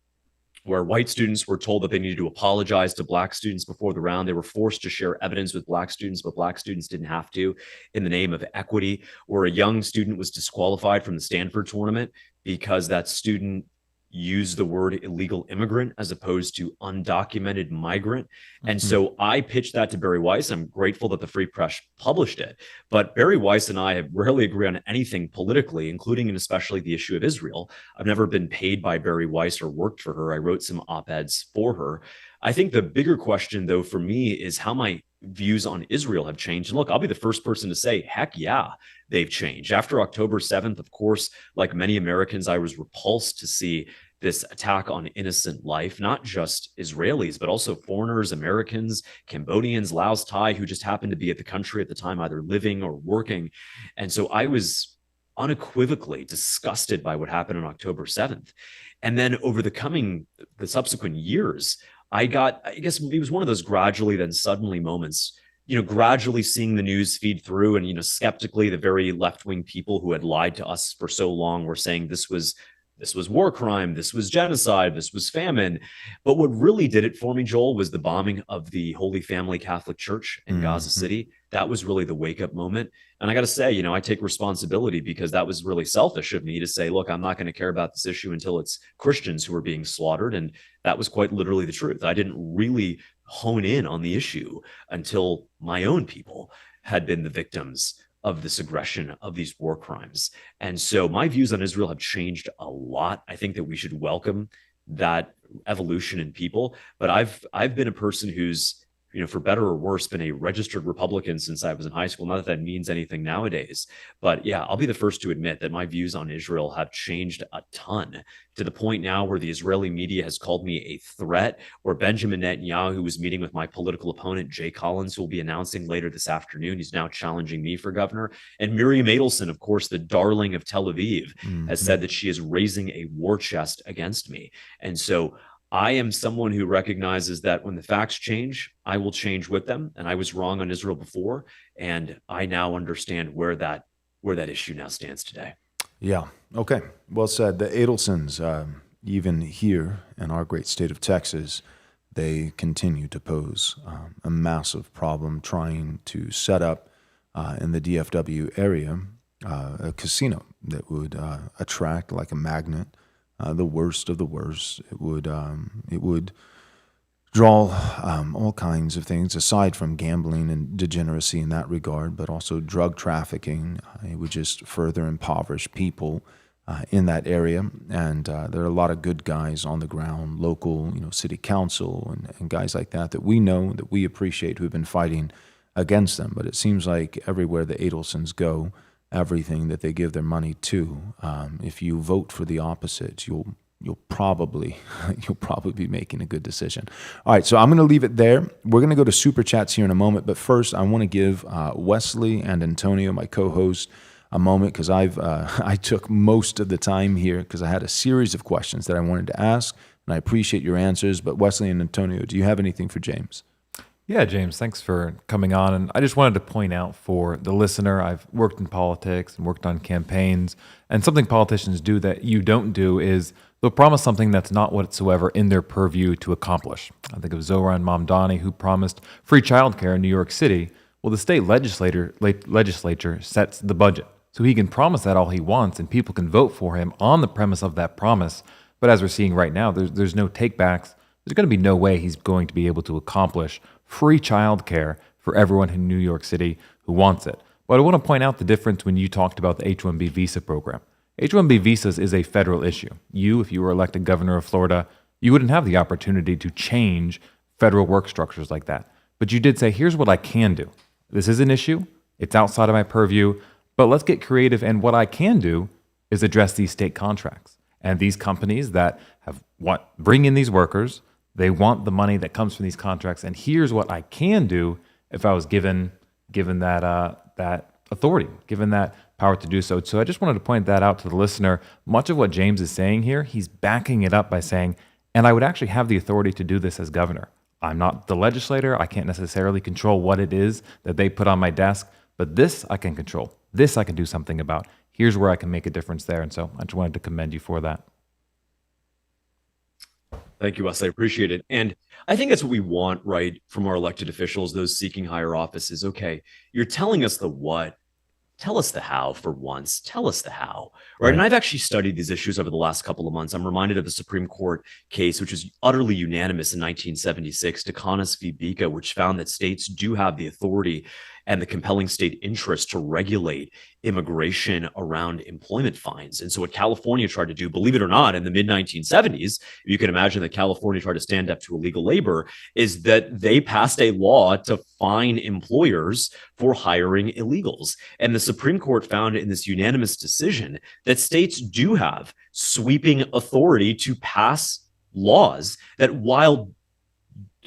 where white students were told that they needed to apologize to black students before the round. They were forced to share evidence with black students, but black students didn't have to, in the name of equity, where a young student was disqualified from the Stanford tournament because that student used the word illegal immigrant as opposed to undocumented migrant. And so I pitched that to Barry Weiss. I'm grateful that the Free Press published it. But Barry Weiss and I have rarely agreed on anything politically, including and especially the issue of Israel. I've never been paid by Barry Weiss or worked for her. I wrote some op-eds for her. I think the bigger question, though, for me is how my views on Israel have changed. And look, I'll be the first person to say, heck yeah, they've changed. After October 7th, of course, like many Americans, I was repulsed to see this attack on innocent life, not just Israelis, but also foreigners, Americans, Cambodians, Laos, Thai, who just happened to be at the country at the time, either living or working. And so I was unequivocally disgusted by what happened on October 7th. And then over the subsequent years, I guess it was one of those gradually then suddenly moments, gradually seeing the news feed through and, skeptically, the very left-wing people who had lied to us for so long were saying this was war crime, this was genocide, this was famine. But what really did it for me, Joel, was the bombing of the Holy Family Catholic Church in Gaza City. That was really the wake-up moment. And I got to say, I take responsibility because that was really selfish of me to say, look, I'm not going to care about this issue until it's Christians who are being slaughtered. And that was quite literally the truth. I didn't really hone in on the issue until my own people had been the victims of this aggression, of these war crimes. And so my views on Israel have changed a lot. I think that we should welcome that evolution in people. But I've been a person who's for better or worse, been a registered Republican since I was in high school. Not that that means anything nowadays, but yeah, I'll be the first to admit that my views on Israel have changed a ton, to the point now where the Israeli media has called me a threat, or Benjamin Netanyahu was meeting with my political opponent, Jay Collins, who will be announcing later this afternoon. He's now challenging me for governor. And Miriam Adelson, of course, the darling of Tel Aviv, has said that she is raising a war chest against me. And so I am someone who recognizes that when the facts change, I will change with them. And I was wrong on Israel before, and I now understand where that issue now stands today. Yeah. Okay. Well said. The Adelsons, even here in our great state of Texas, they continue to pose a massive problem trying to set up in the DFW area a casino that would attract like a magnet the worst of the worst. It would draw all kinds of things aside from gambling and degeneracy in that regard, but also drug trafficking. It would just further impoverish people in that area. And there are a lot of good guys on the ground, local, city council and guys like that we know, that we appreciate, who have been fighting against them. But it seems like everywhere the Adelsons go, everything that they give their money to, if you vote for the opposite, you'll probably be making a good decision. All right, so I'm going to leave it there. We're going to go to Super Chats here in a moment, but first I want to give Wesley and Antonio, my co-host, a moment, because I took most of the time here because I had a series of questions that I wanted to ask, and I appreciate your answers. But Wesley and Antonio, do you have anything for James? Yeah, James, thanks for coming on. And I just wanted to point out for the listener, I've worked in politics and worked on campaigns, and something politicians do that you don't do is they'll promise something that's not whatsoever in their purview to accomplish. I think of Zohran Mamdani, who promised free childcare in New York City. Well, the state legislature sets the budget, so he can promise that all he wants, and people can vote for him on the premise of that promise. But as we're seeing right now, there's no takebacks. There's going to be no way he's going to be able to accomplish free childcare for everyone in New York City who wants it. But I want to point out the difference when you talked about the H-1B visa program. H-1B visas is a federal issue. If you were elected governor of Florida, you wouldn't have the opportunity to change federal work structures like that. But you did say, here's what I can do. This is an issue. It's outside of my purview, but let's get creative. And what I can do is address these state contracts. And these companies that bring in these workers, they want the money that comes from these contracts. And here's what I can do if I was given that authority, given that power to do so. So I just wanted to point that out to the listener. Much of what James is saying here, he's backing it up by saying, and I would actually have the authority to do this as governor. I'm not the legislator. I can't necessarily control what it is that they put on my desk, but this I can control. This I can do something about. Here's where I can make a difference there. And so I just wanted to commend you for that. Thank you, Wes. I appreciate it. And I think that's what we want, right, from our elected officials, those seeking higher offices. Okay, you're telling us the what. Tell us the how for once. Tell us the how, right? And I've actually studied these issues over the last couple of months. I'm reminded of the Supreme Court case, which was utterly unanimous in 1976, Dakanis v. Bika, which found that states do have the authority and the compelling state interest to regulate immigration around employment fines. And so what California tried to do, believe it or not, in the mid-1970s, you can imagine that California tried to stand up to illegal labor, is that they passed a law to fine employers for hiring illegals. And the Supreme Court found in this unanimous decision that states do have sweeping authority to pass laws that, while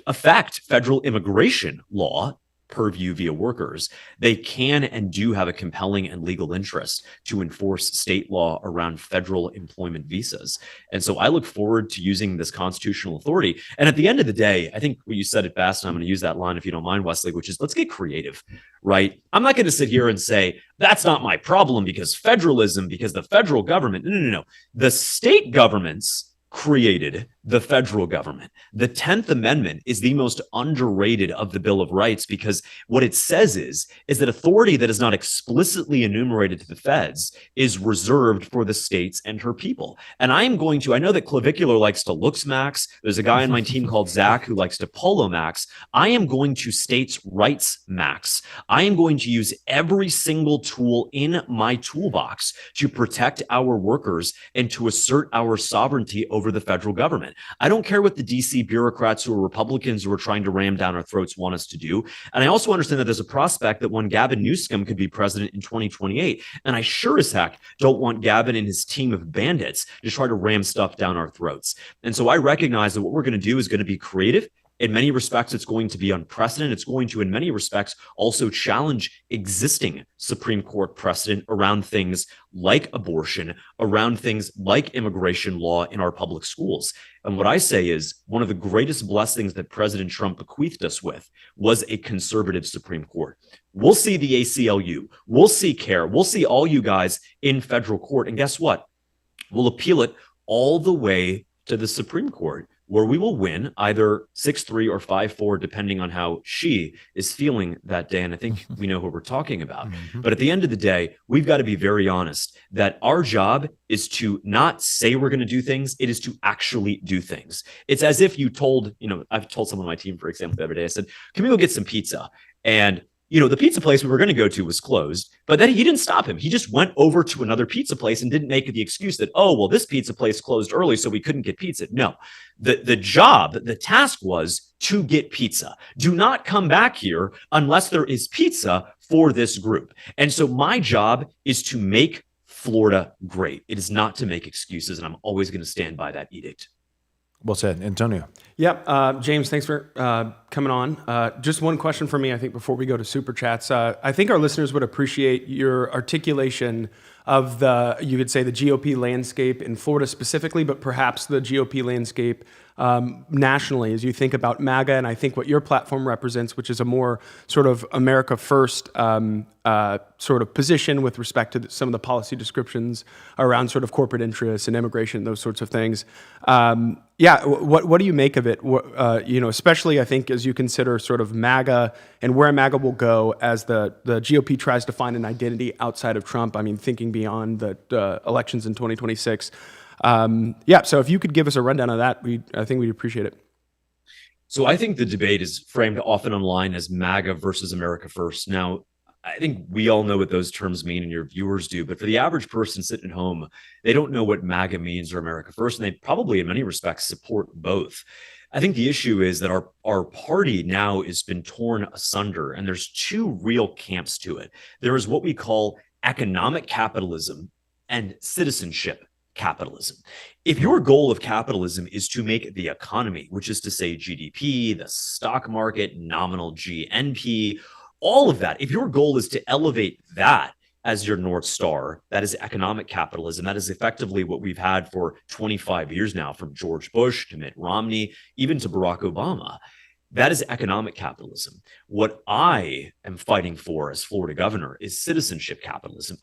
affect federal immigration law, purview via workers, they can and do have a compelling and legal interest to enforce state law around federal employment visas. And so I look forward to using this constitutional authority. And at the end of the day, I think you said it best, and I'm going to use that line if you don't mind, Wesley, which is, let's get creative, right? I'm not going to sit here and say, that's not my problem because federalism, because the federal government, no. The state governments created the federal government. The 10th Amendment is the most underrated of the Bill of Rights, because what it says is that authority that is not explicitly enumerated to the feds is reserved for the states and her people. And I know that Clavicular likes to looks max. There's a guy on my team called Zach who likes to polo max. I am going to states' rights max. I am going to use every single tool in my toolbox to protect our workers and to assert our sovereignty over the federal government. government. I don't care what the DC bureaucrats who are Republicans who are trying to ram down our throats want us to do. And I also understand that there's a prospect that one Gavin Newsom could be president in 2028. And I sure as heck don't want Gavin and his team of bandits to try to ram stuff down our throats. And so I recognize that what we're going to do is going to be creative. In many respects, it's going to be unprecedented. It's going to, in many respects, also challenge existing Supreme Court precedent around things like abortion, around things like immigration law in our public schools. And what I say is one of the greatest blessings that President Trump bequeathed us with was a conservative Supreme Court. We'll see the ACLU. We'll see CARE. We'll see all you guys in federal court. And guess what? We'll appeal it all the way to the Supreme Court, where we will win either 6-3 or 5-4, depending on how she is feeling that day. And I think we know who we're talking about. But at the end of the day, we've got to be very honest that our job is to not say we're going to do things. It is to actually do things. It's as if you told, I've told someone on my team, for example, the other day, I said, can we go get some pizza? And the pizza place we were going to go to was closed, but then he didn't stop him. He just went over to another pizza place and didn't make the excuse that, oh, well, this pizza place closed early, so we couldn't get pizza. No, the task was to get pizza. Do not come back here unless there is pizza for this group. And so my job is to make Florida great. It is not to make excuses, and I'm always going to stand by that edict. Well said. Antonio. Yep. James, thanks for coming on. Just one question for me, I think, before we go to Super Chats. I think our listeners would appreciate your articulation of you could say the GOP landscape in Florida specifically, but perhaps the GOP landscape nationally as you think about MAGA and I think what your platform represents, which is a more sort of America First sort of position with respect to some of the policy descriptions around sort of corporate interests and immigration, those sorts of things. What do you make of it? Especially I think as you consider sort of MAGA and where MAGA will go as the GOP tries to find an identity outside of Trump. I mean, thinking beyond the elections in 2026. So if you could give us a rundown of that, I think we'd appreciate it. So I think the debate is framed often online as MAGA versus America First. Now, I think we all know what those terms mean and your viewers do, but for the average person sitting at home, they don't know what MAGA means or America First, and they probably in many respects support both. I think the issue is that our party now has been torn asunder, and there's two real camps to it. There is what we call economic capitalism and citizenship capitalism. If your goal of capitalism is to make the economy, which is to say GDP, the stock market, nominal GNP, all of that, if your goal is to elevate that as your North Star, that is economic capitalism. That is effectively what we've had for 25 years now, from George Bush to Mitt Romney, even to Barack Obama. That is economic capitalism. What I am fighting for as Florida governor is citizenship capitalism,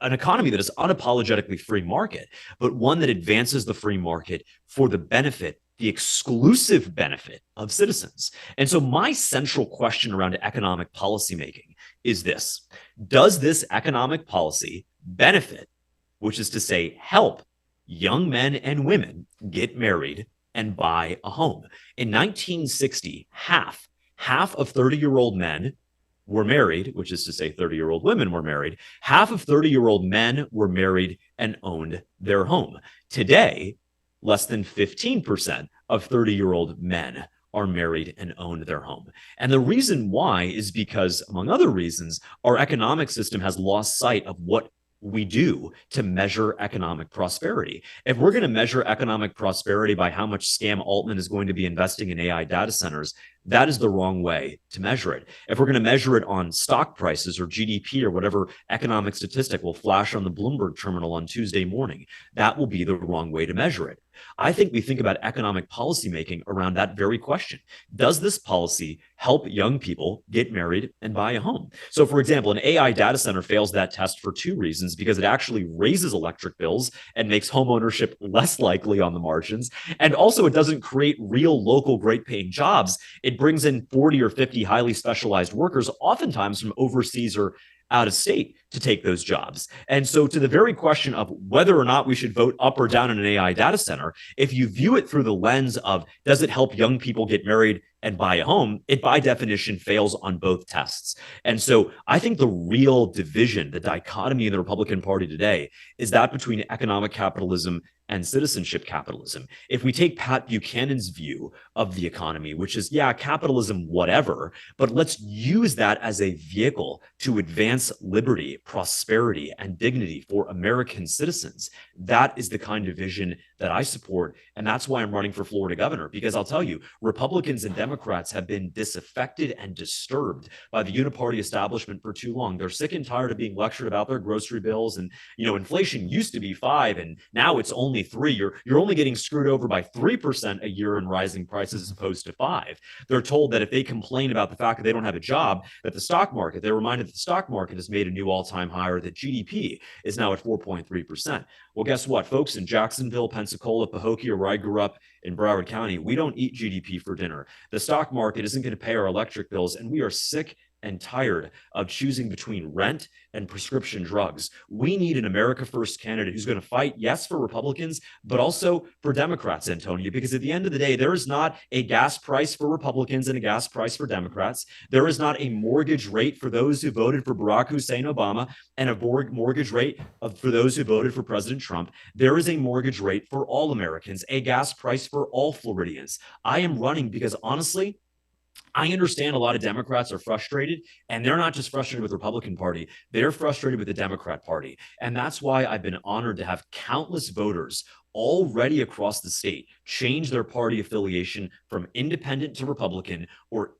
an economy that is unapologetically free market, but one that advances the free market for the benefit, the exclusive benefit of citizens. And so my central question around economic policymaking is this: does this economic policy benefit, which is to say help young men and women get married and buy a home? In 1960, half of 30-year-old men were married, which is to say 30-year-old women were married. Half of 30-year-old men were married and owned their home. Today, less than 15% of 30-year-old men are married and own their home. And the reason why is because, among other reasons, our economic system has lost sight of what we do to measure economic prosperity. If we're going to measure economic prosperity by how much Scam Altman is going to be investing in AI data centers, that is the wrong way to measure it. If we're going to measure it on stock prices or GDP or whatever economic statistic will flash on the Bloomberg terminal on Tuesday morning, that will be the wrong way to measure it. I think we think about economic policymaking around that very question. Does this policy help young people get married and buy a home? So, for example, an AI data center fails that test for two reasons: because it actually raises electric bills and makes home ownership less likely on the margins. And also, it doesn't create real local great paying jobs. It brings in 40 or 50 highly specialized workers, oftentimes from overseas or out of state, to take those jobs. And so to the very question of whether or not we should vote up or down in an AI data center, if you view it through the lens of does it help young people get married and buy a home, it by definition fails on both tests. And so I think the real division, the dichotomy in the Republican Party today is that between economic capitalism and citizenship capitalism. If we take Pat Buchanan's view of the economy, which is, yeah, capitalism, whatever, but let's use that as a vehicle to advance liberty, prosperity, and dignity for American citizens. That is the kind of vision that I support. And that's why I'm running for Florida governor, because I'll tell you, Republicans and Democrats have been disaffected and disturbed by the uniparty establishment for too long. They're sick and tired of being lectured about their grocery bills. And, inflation used to be 5 and now it's only 3. You're only getting screwed over by 3% a year in rising prices as opposed to 5. They're told that if they complain about the fact that they don't have a job, that the stock market, they're reminded that the stock market has made a new all-time high, or that GDP is now at 4.3%. Well, guess what, folks? In Jacksonville, Pensacola, Pahokee, where I grew up in Broward County, we don't eat GDP for dinner. The stock market isn't going to pay our electric bills, and we are sick and tired of choosing between rent and prescription drugs. We need an America First candidate who's going to fight, yes, for Republicans, but also for Democrats, Antonio, because at the end of the day, there is not a gas price for Republicans and a gas price for Democrats. There is not a mortgage rate for those who voted for Barack Hussein Obama and a mortgage rate for those who voted for President Trump. There is a mortgage rate for all Americans, a gas price for all Floridians. I am running because, honestly, I understand a lot of Democrats are frustrated, and they're not just frustrated with the Republican Party, they're frustrated with the Democrat Party. And that's why I've been honored to have countless voters already across the state change their party affiliation from independent to Republican or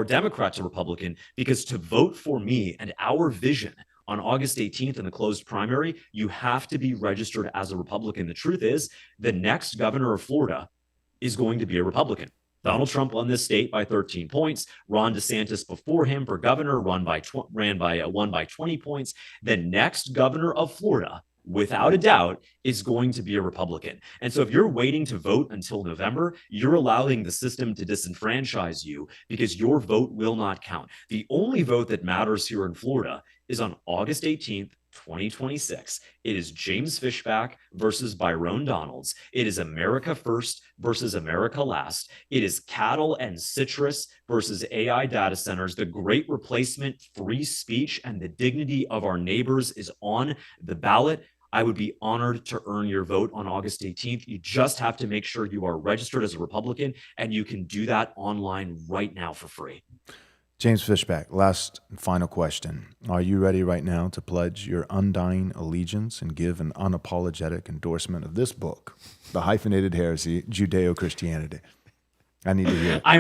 Democrat to Republican, because to vote for me and our vision on August 18th in the closed primary, you have to be registered as a Republican. The truth is, the next governor of Florida is going to be a Republican. Donald Trump won this state by 13 points. Ron DeSantis before him for governor won by 20 points. The next governor of Florida, without a doubt, is going to be a Republican. And so if you're waiting to vote until November, you're allowing the system to disenfranchise you, because your vote will not count. The only vote that matters here in Florida is on August 18th, 2026. It is James Fishback versus Byron Donalds. It is America First versus America Last. It is cattle and citrus versus AI data centers. The great replacement, free speech, and the dignity of our neighbors is on the ballot. I would be honored to earn your vote on August 18th. You just have to make sure you are registered as a Republican, and you can do that online right now for free. James Fishback, last and final question. Are you ready right now to pledge your undying allegiance and give an unapologetic endorsement of this book, The Hyphenated Heresy, Judeo-Christianity? I need to hear it. I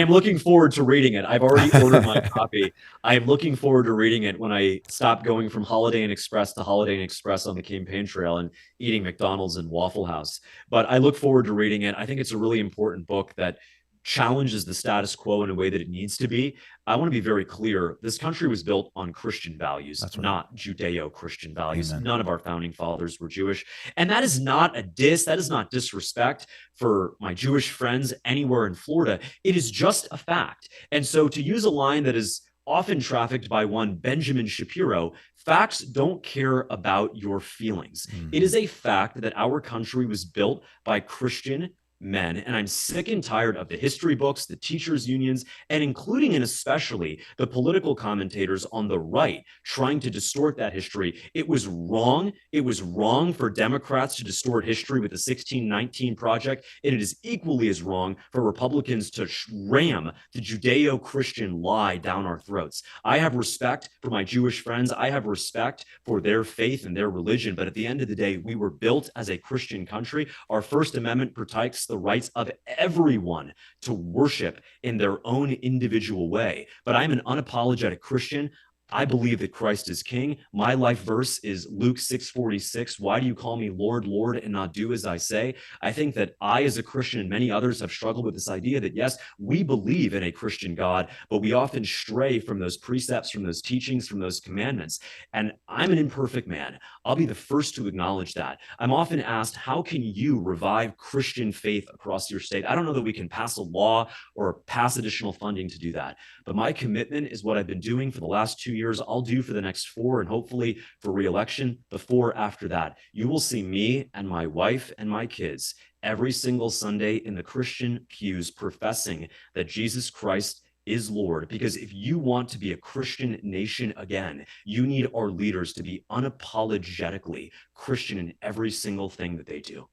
am looking forward to reading it. I've already ordered my copy. I am looking forward to reading it when I stop going from Holiday Inn Express to Holiday Inn Express on the campaign trail and eating McDonald's and Waffle House. But I look forward to reading it. I think it's a really important book that challenges the status quo in a way that it needs to be. I want to be very clear. This country was built on Christian values, right, not Judeo-Christian values. Amen. None of our founding fathers were Jewish. And that is not a diss. That is not disrespect for my Jewish friends anywhere in Florida. It is just a fact. And so to use a line that is often trafficked by one Benjamin Shapiro, facts don't care about your feelings. It is a fact that our country was built by Christian men, and I'm sick and tired of the history books, the teachers' unions, and including and especially the political commentators on the right trying to distort that history. It was wrong. It was wrong for Democrats to distort history with the 1619 Project, and it is equally as wrong for Republicans to ram the Judeo-Christian lie down our throats. I have respect for my Jewish friends. I have respect for their faith and their religion, but at the end of the day, we were built as a Christian country. Our First Amendment protects the rights of everyone to worship in their own individual way. But I'm an unapologetic Christian. I believe that Christ is king. My life verse is Luke 6:46. Why do you call me Lord, Lord, and not do as I say? I think that I, as a Christian, and many others have struggled with this idea that, yes, we believe in a Christian God, but we often stray from those precepts, from those teachings, from those commandments. And I'm an imperfect man. I'll be the first to acknowledge that. I'm often asked, how can you revive Christian faith across your state? I don't know that we can pass a law or pass additional funding to do that. But my commitment is what I've been doing for the last 2 years, I'll do for the next 4, and hopefully for re-election, the 4 after that. You will see me and my wife and my kids every single Sunday in the Christian pews professing that Jesus Christ is Lord. Because if you want to be a Christian nation again, you need our leaders to be unapologetically Christian in every single thing that they do.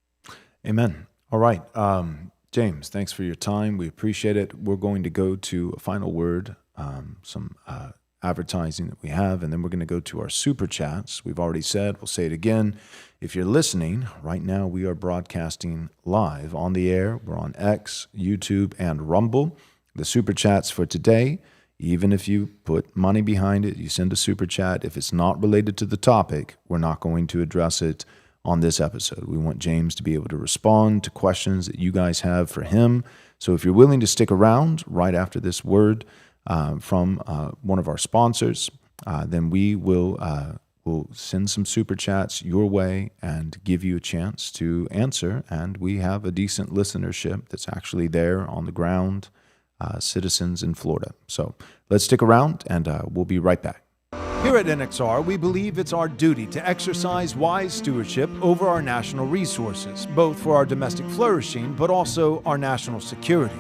Amen. All right. James, thanks for your time. We appreciate it. We're going to go to a final word, some advertising that we have, and then we're going to go to our super chats. We've already said, we'll say it again. If you're listening, right now we are broadcasting live on the air. We're on X, YouTube, and Rumble. The super chats for today, even if you put money behind it, you send a super chat. If it's not related to the topic, we're not going to address it on this episode. We want James to be able to respond to questions that you guys have for him. So if you're willing to stick around right after this word from one of our sponsors, then we will send some super chats your way and give you a chance to answer. And we have a decent listenership that's actually there on the ground, citizens in Florida. So let's stick around, and we'll be right back. Here at NXR, we believe it's our duty to exercise wise stewardship over our national resources, both for our domestic flourishing, but also our national security.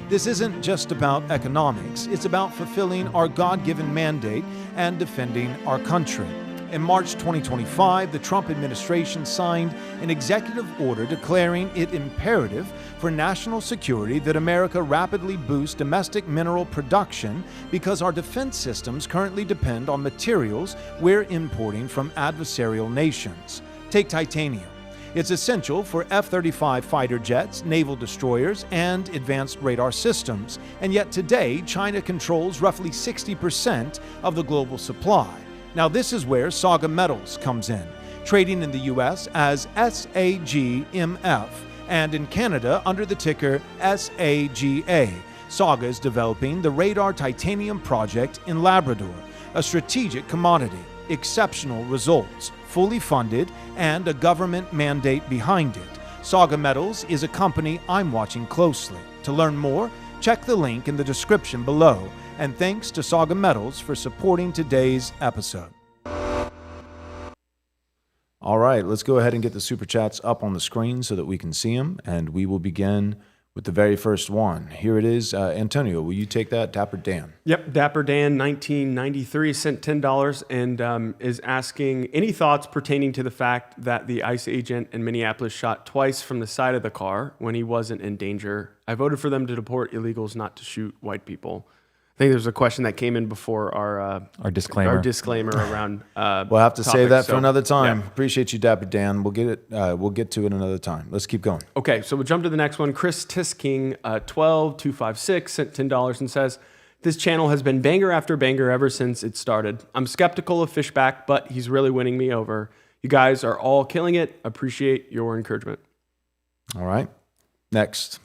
This isn't just about economics, it's about fulfilling our God-given mandate and defending our country. In March 2025, the Trump administration signed an executive order declaring it imperative for national security that America rapidly boost domestic mineral production because our defense systems currently depend on materials we're importing from adversarial nations. Take titanium. It's essential for F-35 fighter jets, naval destroyers, and advanced radar systems. And yet today, China controls roughly 60% of the global supply. Now, this is where Saga Metals comes in, trading in the U.S. as SAGMF and in Canada under the ticker SAGA. Saga is developing the Radar Titanium project in Labrador, a strategic commodity, exceptional results, fully funded, and a government mandate behind it. Saga Metals is a company I'm watching closely. To learn more, check the link in the description below. And thanks to Saga Metals for supporting today's episode. All right, let's go ahead and get the super chats up on the screen so that we can see them. And we will begin with the very first one. Here it is. Antonio, will you take that? Dapper Dan. Yep, Dapper Dan, 1993, sent $10 and is asking any thoughts pertaining to the fact that the ICE agent in Minneapolis shot twice from the side of the car when he wasn't in danger. I voted for them to deport illegals, not to shoot white people. I think there's a question that came in before our disclaimer. Our disclaimer around. We'll have to save that for another time. Yeah. Appreciate you, Dapper Dan. We'll get it. We'll get to it another time. Let's keep going. Okay, so we'll jump to the next one. Chris Tisking, 12256, sent $10 and says, "This channel has been banger after banger ever since it started. I'm skeptical of Fishback, but he's really winning me over. You guys are all killing it. Appreciate your encouragement." All right. Next.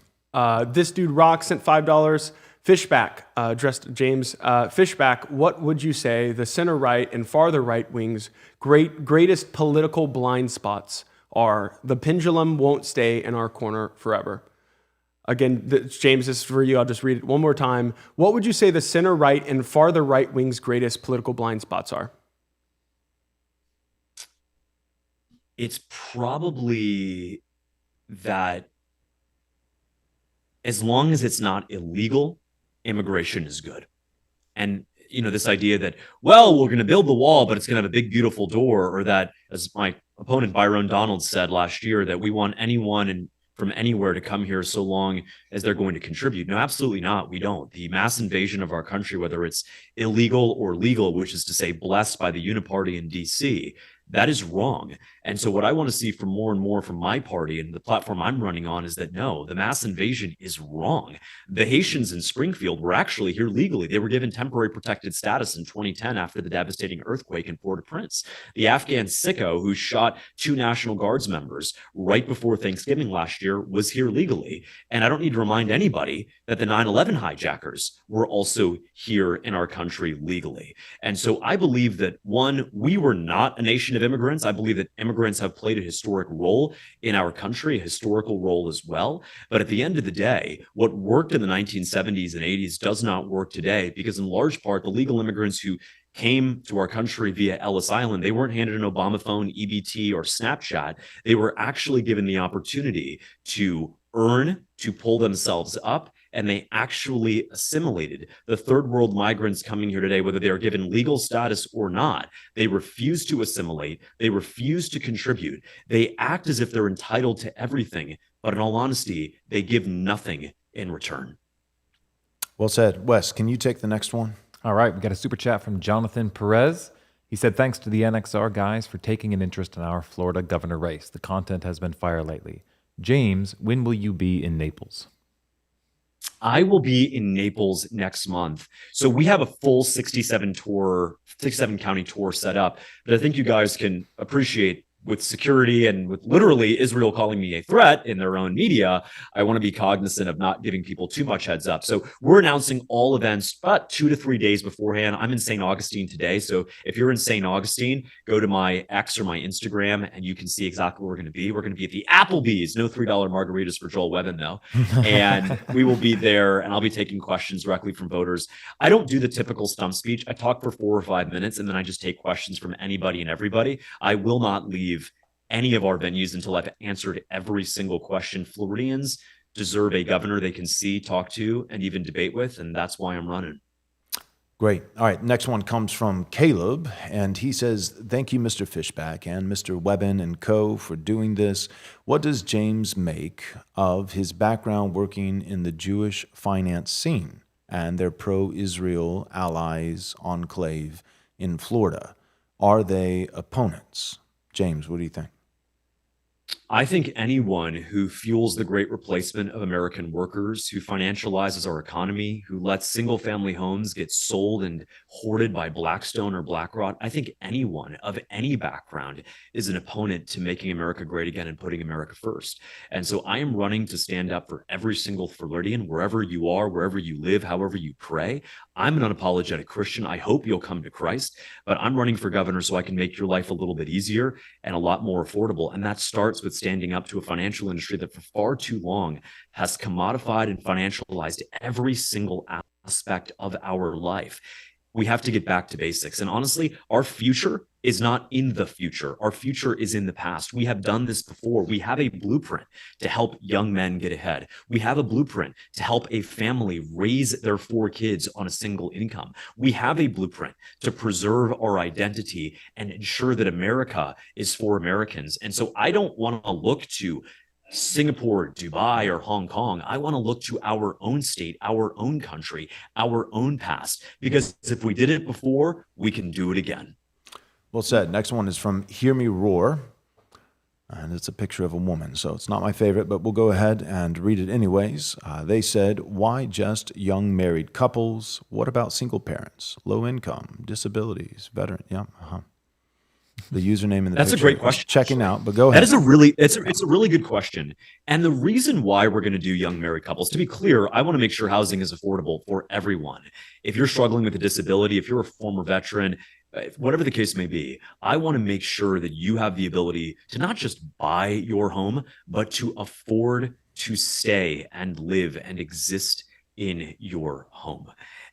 This dude Rock sent $5. Fishback, addressed to James. Fishback, what would you say the center right and farther right wings' greatest political blind spots are? The pendulum won't stay in our corner forever. Again, James, this is for you. I'll just read it one more time. What would you say the center right and farther right wings' greatest political blind spots are? It's probably that as long as it's not illegal, immigration is good. And, you know, this idea that, well, we're going to build the wall, but it's going to have a big, beautiful door, or that, as my opponent Byron Donald said last year, that we want anyone from anywhere to come here so long as they're going to contribute. No, absolutely not. We don't. The mass invasion of our country, whether it's illegal or legal, which is to say blessed by the Uniparty in DC, that is wrong. And so what I want to see from more and more from my party and the platform I'm running on is that no, the mass invasion is wrong. The Haitians in Springfield were actually here legally. They were given temporary protected status in 2010 after the devastating earthquake in Port-au-Prince. The Afghan sicko who shot 2 National Guards members right before Thanksgiving last year was here legally. And I don't need to remind anybody that the 9/11 hijackers were also here in our country legally. And so I believe that, one, we were not a nation of immigrants. I believe that immigrants have played a historic role in our country, a historical role as well. But at the end of the day, what worked in the 1970s and 80s does not work today, because in large part, the legal immigrants who came to our country via Ellis Island, they weren't handed an Obama phone, EBT, or Snapchat. They were actually given the opportunity to earn, to pull themselves up, and they actually assimilated. The third world migrants coming here today, whether they are given legal status or not, they refuse to assimilate. They refuse to contribute. They act as if they're entitled to everything, but in all honesty, they give nothing in return. Well said. Wes, can you take the next one? All right, we got a super chat from Jonathan Perez. He said, thanks to the NXR guys for taking an interest in our Florida governor race. The content has been fire lately. James, when will you be in Naples? I will be in Naples next month. So we have a full 67 county tour set up that I think you guys can appreciate. With security and with literally Israel calling me a threat in their own media, I want to be cognizant of not giving people too much heads up. So we're announcing all events about 2 to 3 days beforehand. I'm in St. Augustine today. So if you're in St. Augustine, go to my X or my Instagram and you can see exactly where we're going to be. We're going to be at the Applebee's. No $3 margaritas for Joel Webben, though. And we will be there and I'll be taking questions directly from voters. I don't do the typical stump speech. I talk for 4 or 5 minutes and then I just take questions from anybody and everybody. I will not leave any of our venues until I've answered every single question. Floridians deserve a governor they can see, talk to, and even debate with, and that's why I'm running. Great. All right, next one comes from Caleb, and he says, thank you, Mr. Fishback and Mr. Webben and co. for doing this. What does James make of his background working in the Jewish finance scene and their pro-Israel allies enclave in Florida? Are they opponents? James, what do you think? I think anyone who fuels the great replacement of American workers, who financializes our economy, who lets single family homes get sold and hoarded by Blackstone or BlackRock, I think anyone of any background is an opponent to making America great again and putting America first. And so I am running to stand up for every single Floridian, wherever you are, wherever you live, however you pray. I'm an unapologetic Christian. I hope you'll come to Christ, but I'm running for governor so I can make your life a little bit easier and a lot more affordable. And that starts with standing up to a financial industry that for far too long has commodified and financialized every single aspect of our life. We have to get back to basics. And honestly, our future is not in the future. Our future is in the past. We have done this before. We have a blueprint to help young men get ahead. We have a blueprint to help a family raise their 4 kids on a single income. We have a blueprint to preserve our identity and ensure that America is for Americans. And so I don't want to look to Singapore, Dubai, or Hong Kong. I want to look to our own state, our own country, our own past, because if we did it before, we can do it again. Well said. Next one is from Hear Me Roar, and it's a picture of a woman, so it's not my favorite, but we'll go ahead and read it anyways. They said, why just young married couples? What about single parents, low income, disabilities, veteran? Yeah, The username in the That's picture. a great question. Checking out, but go ahead. That is a really, it's a really good question. And the reason why we're going to do young married couples, to be clear, I want to make sure housing is affordable for everyone. If you're struggling with a disability, if you're a former veteran, whatever the case may be, I want to make sure that you have the ability to not just buy your home, but to afford to stay and live and exist in your home.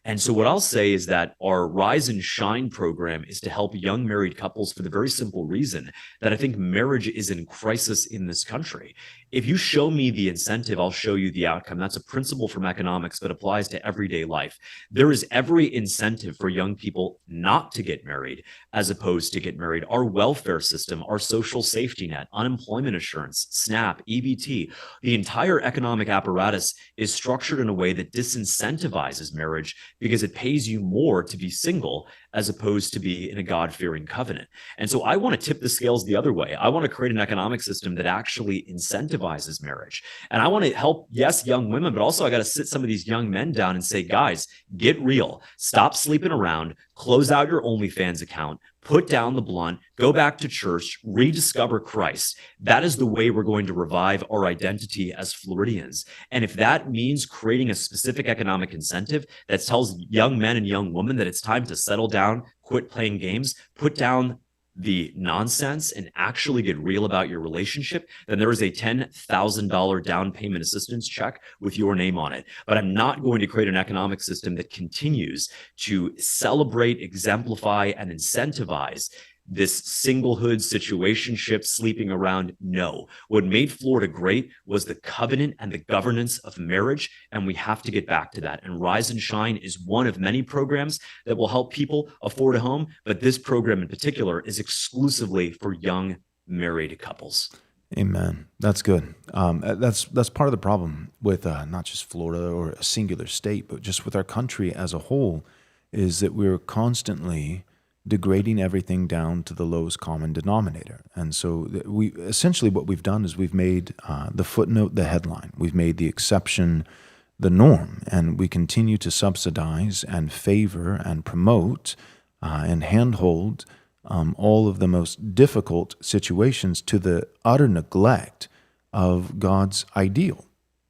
And so what I'll say is that our Rise and Shine program is to help young married couples for the very simple reason that I think marriage is in crisis in this country. If you show me the incentive, I'll show you the outcome. That's a principle from economics that applies to everyday life. There is every incentive for young people not to get married as opposed to get married. Our welfare system, our social safety net, unemployment insurance, SNAP, EBT, the entire economic apparatus is structured in a way that disincentivizes marriage because it pays you more to be single as opposed to be in a God-fearing covenant. And so I want to tip the scales the other way. I want to create an economic system that actually incentivizes marriage. And I want to help, yes, young women, but also I got to sit some of these young men down and say, guys, get real. Stop sleeping around. Close out your OnlyFans account. Put down the blunt, go back to church, rediscover Christ. That is the way we're going to revive our identity as Floridians. And if that means creating a specific economic incentive that tells young men and young women that it's time to settle down, quit playing games, put down the nonsense and actually get real about your relationship, then there is a $10,000 down payment assistance check with your name on it. But I'm not going to create an economic system that continues to celebrate, exemplify, and incentivize this singlehood situationship, sleeping around. No. What made Florida great was the covenant and the governance of marriage, and we have to get back to that. And Rise and Shine is one of many programs that will help people afford a home, but this program in particular is exclusively for young married couples. Amen. That's good. That's part of the problem with not just Florida or a singular state, but just with our country as a whole, is that we're constantly degrading everything down to the lowest common denominator. And so we essentially what we've done is we've made the footnote the headline. We've made the exception the norm, and we continue to subsidize and favor and promote and handhold all of the most difficult situations to the utter neglect of God's ideal.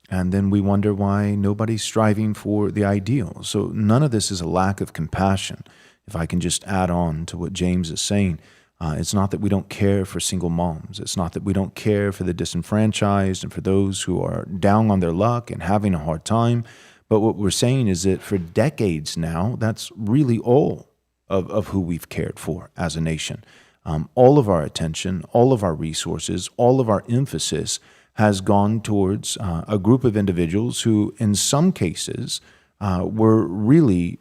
And then we wonder why nobody's striving for the ideal. So none of this is a lack of compassion. If I can just add on to what James is saying, it's not that we don't care for single moms. It's not that we don't care for the disenfranchised and for those who are down on their luck and having a hard time. But what we're saying is that for decades now, that's really all of who we've cared for as a nation. All of our attention, all of our resources, all of our emphasis has gone towards a group of individuals who, in some cases, were really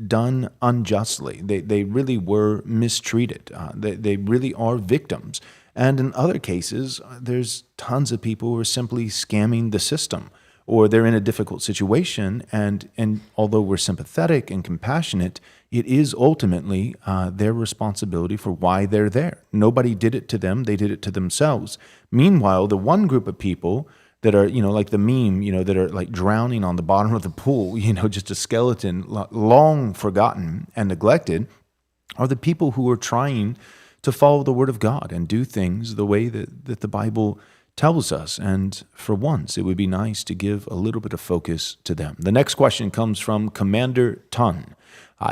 done unjustly. They really were mistreated. They really are victims. And in other cases, there's tons of people who are simply scamming the system, or they're in a difficult situation. And although we're sympathetic and compassionate, it is ultimately their responsibility for why they're there. Nobody did it to them. They did it to themselves. Meanwhile, the one group of people that are, like the meme, that are like drowning on the bottom of the pool, just a skeleton, long forgotten and neglected, are the people who are trying to follow the Word of God and do things the way that the Bible tells us. And for once, it would be nice to give a little bit of focus to them. The next question comes from Commander Tun.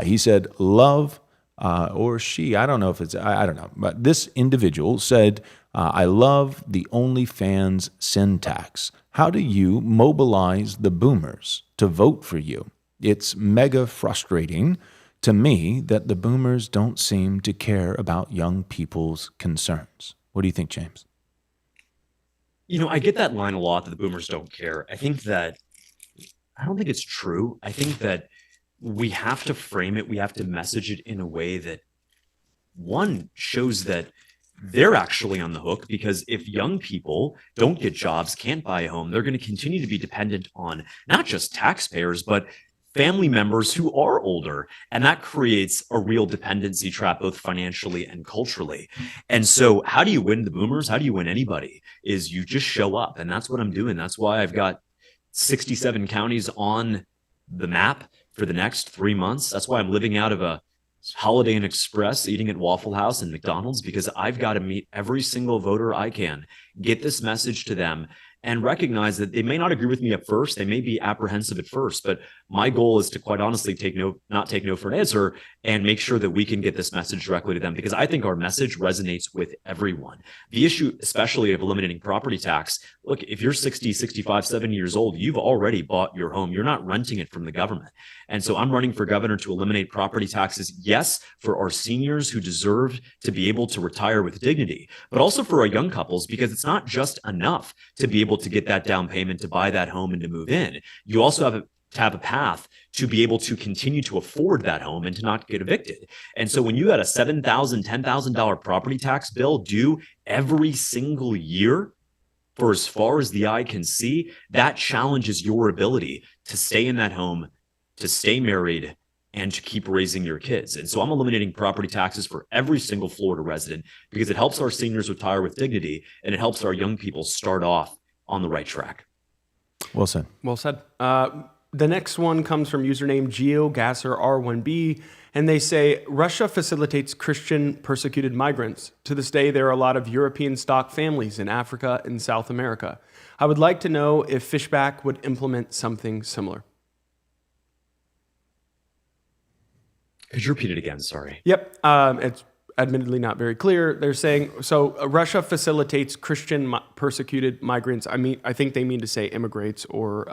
He said, love, or she, I don't know if it's, I don't know, but this individual said, I love the OnlyFans syntax. How do you mobilize the boomers to vote for you? It's mega frustrating to me that the boomers don't seem to care about young people's concerns. What do you think, James? I get that line a lot that the boomers don't care. I don't think it's true. I think that we have to frame it, we have to message it in a way that, one, shows that they're actually on the hook, because if young people don't get jobs, can't buy a home, they're going to continue to be dependent on not just taxpayers, but family members who are older. And that creates a real dependency trap, both financially and culturally. And so how do you win the boomers? How do you win anybody? Is you just show up. And that's what I'm doing. That's why I've got 67 counties on the map for the next 3 months. That's why I'm living out of a Holiday Inn Express, eating at Waffle House and McDonald's, because I've got to meet every single voter I can, get this message to them, and recognize that they may not agree with me at first. They may be apprehensive at first, but my goal is to, quite honestly, not take no for an answer, and make sure that we can get this message directly to them, because I think our message resonates with everyone. The issue, especially of eliminating property tax, look, if you're 60, 65, 70 years old, you've already bought your home. You're not renting it from the government. And so I'm running for governor to eliminate property taxes, yes, for our seniors who deserve to be able to retire with dignity, but also for our young couples, because it's not just enough to be able to get that down payment to buy that home and to move in. You also have to have a path to be able to continue to afford that home and to not get evicted. And so when you had a $7,000, $10,000 property tax bill due every single year for as far as the eye can see, that challenges your ability to stay in that home, to stay married, and to keep raising your kids. And so I'm eliminating property taxes for every single Florida resident, because it helps our seniors retire with dignity, and it helps our young people start off on the right track. Well said. Well said. The next one comes from username GeoGasser1B, and they say, Russia facilitates Christian persecuted migrants. To this day, there are a lot of European stock families in Africa and South America. I would like to know if Fishback would implement something similar. Could you repeat it again? Sorry. Yep. admittedly not very clear. They're saying, so Russia facilitates Christian persecuted migrants. I think they mean to say immigrants or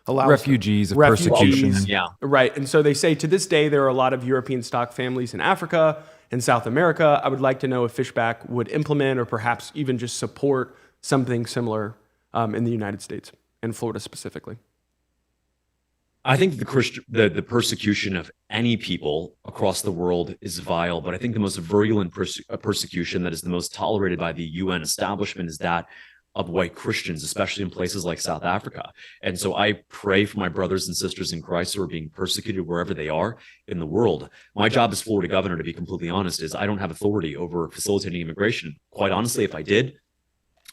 allows Refugees of persecution. Yeah. Right. And so they say, to this day, there are a lot of European stock families in Africa and South America. I would like to know if Fishback would implement or perhaps even just support something similar in the United States and Florida specifically. I think the persecution of any people across the world is vile, but I think the most virulent persecution that is the most tolerated by the UN establishment is that of white Christians, especially in places like South Africa. And so I pray for my brothers and sisters in Christ who are being persecuted wherever they are in the world. My job as Florida governor, to be completely honest, is I don't have authority over facilitating immigration. Quite honestly, if I did,